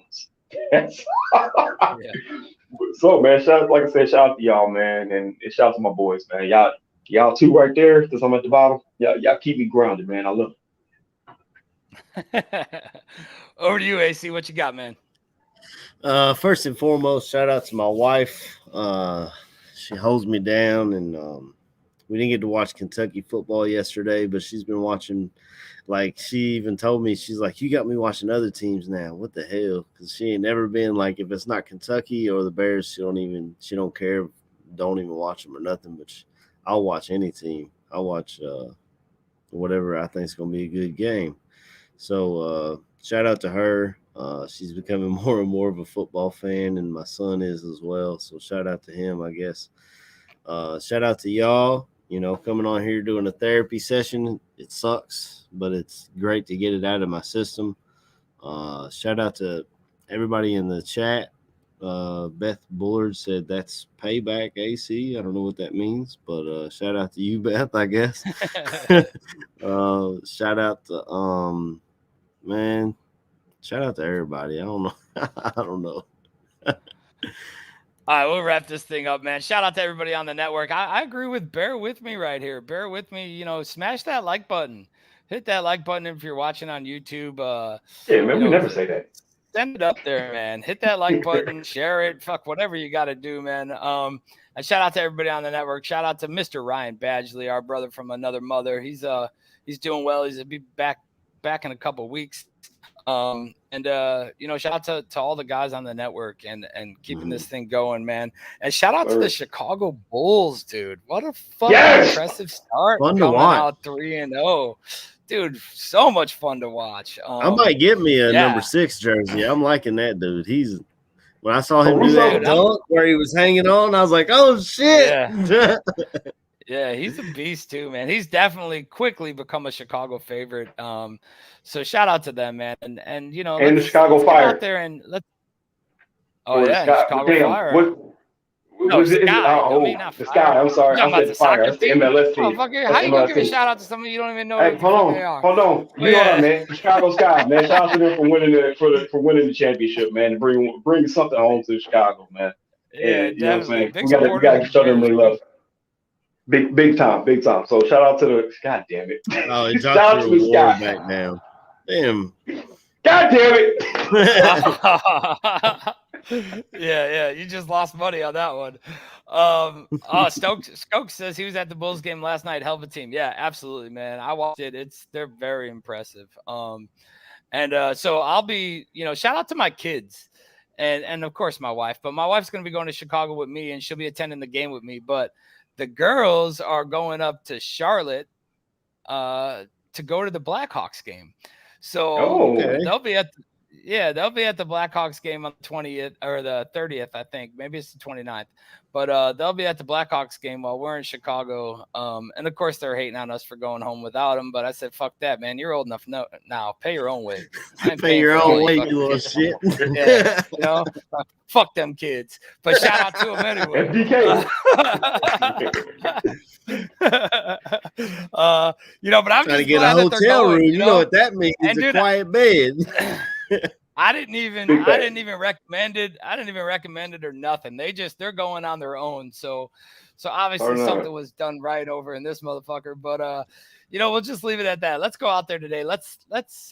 So man, like I said, shout out to y'all, man, and shout out to my boys, man. Y'all two right there, because I'm at the bottom. Y'all keep me grounded, man. I love it. Over to you, AC. What you got, man? First and foremost, shout out to my wife. She holds me down, and we didn't get to watch Kentucky football yesterday, but she's been watching. Like, she even told me, she's like, you got me watching other teams now. What the hell? Because she ain't never been, like, if it's not Kentucky or the Bears, she don't care, don't even watch them or nothing. But I'll watch any team. I'll watch whatever I think is going to be a good game. So shout out to her. She's becoming more and more of a football fan, and my son is as well. So shout out to him, I guess. Shout out to y'all. coming on here doing a therapy session, it sucks, but it's great to get it out of my system. Shout out to everybody in the chat. Beth Bullard said that's payback AC. I don't know what that means, but shout out to you, Beth, I guess. Shout out to man. Shout out to everybody. I don't know. I don't know. All right, we'll wrap this thing up, man. Shout out to everybody on the network. I agree with Bear With Me right here. Bear with me. Smash that like button. Hit that like button if you're watching on YouTube. Yeah, man, we never say that. Send it up there, man. Hit that like button, share it, fuck whatever you got to do, man. And shout out to everybody on the network. Shout out to Mr. Ryan Badgley, our brother from another mother. He's doing well. He's gonna be back in a couple of weeks. Shout out to all the guys on the network and keeping this thing going, man. And shout out to the Chicago Bulls, dude. What a fucking impressive start. Fun to coming watch. out 3-0. Dude, so much fun to watch. I might get me a number 6 jersey. I'm liking that dude. When I saw him do that dunk where he was hanging on, I was like, oh shit. Yeah. Yeah, he's a beast too, man. He's definitely quickly become a Chicago favorite. So shout out to them, man. And the Chicago Fire out there and let's. Oh yeah, Chicago Fire. The Sky. I'm sorry. I said the Fire. That's the MLS team. How you gonna give a shout out to somebody you don't even know? Hey, hold on. You on, man. The Chicago Sky, man. Shout out to them for winning the championship, man. And bring something home to Chicago, man. Yeah, you know what I'm saying. We gotta show them love. Big time. So shout out to the. God damn it. Oh, it dropped to the Sky back down. Damn. God damn it. Yeah, you just lost money on that one. Stokes says he was at the Bulls game last night. Hell of a team. Yeah, absolutely, man. I watched it. They're very impressive. So I'll be, shout out to my kids and of course my wife, but my wife's going to be going to Chicago with me and she'll be attending the game with me. But the girls are going up to Charlotte to go to the Blackhawks game. So they'll be at the Blackhawks game on the 20th or the 30th, I think. Maybe it's the 29th. But they'll be at the Blackhawks game while we're in Chicago. And, of course, they're hating on us for going home without them. But I said, fuck that, man. You're old enough now. Pay your own way. Pay your own way, you little shit. Yeah, fuck them kids. But shout out to them anyway. FDK. But I'm trying just to get a glad hotel room. You know what that means? And a quiet bed. I didn't even recommend it. I didn't even recommend it or nothing. They're going on their own. So obviously something was done right over in this motherfucker. But we'll just leave it at that. Let's go out there today. Let's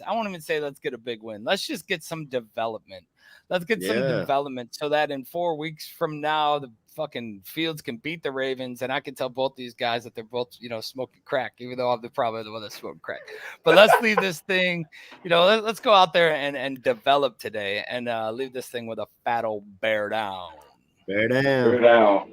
I won't even say let's get a big win. Let's just get some development. Let's get some development so that in 4 weeks from now the fucking Fields can beat the Ravens, and I can tell both these guys that they're both, smoking crack, even though I'm probably the one that's smoking crack. But let's leave this thing, let's go out there and develop today and leave this thing with a fat old bear down. Bear down. Bear down.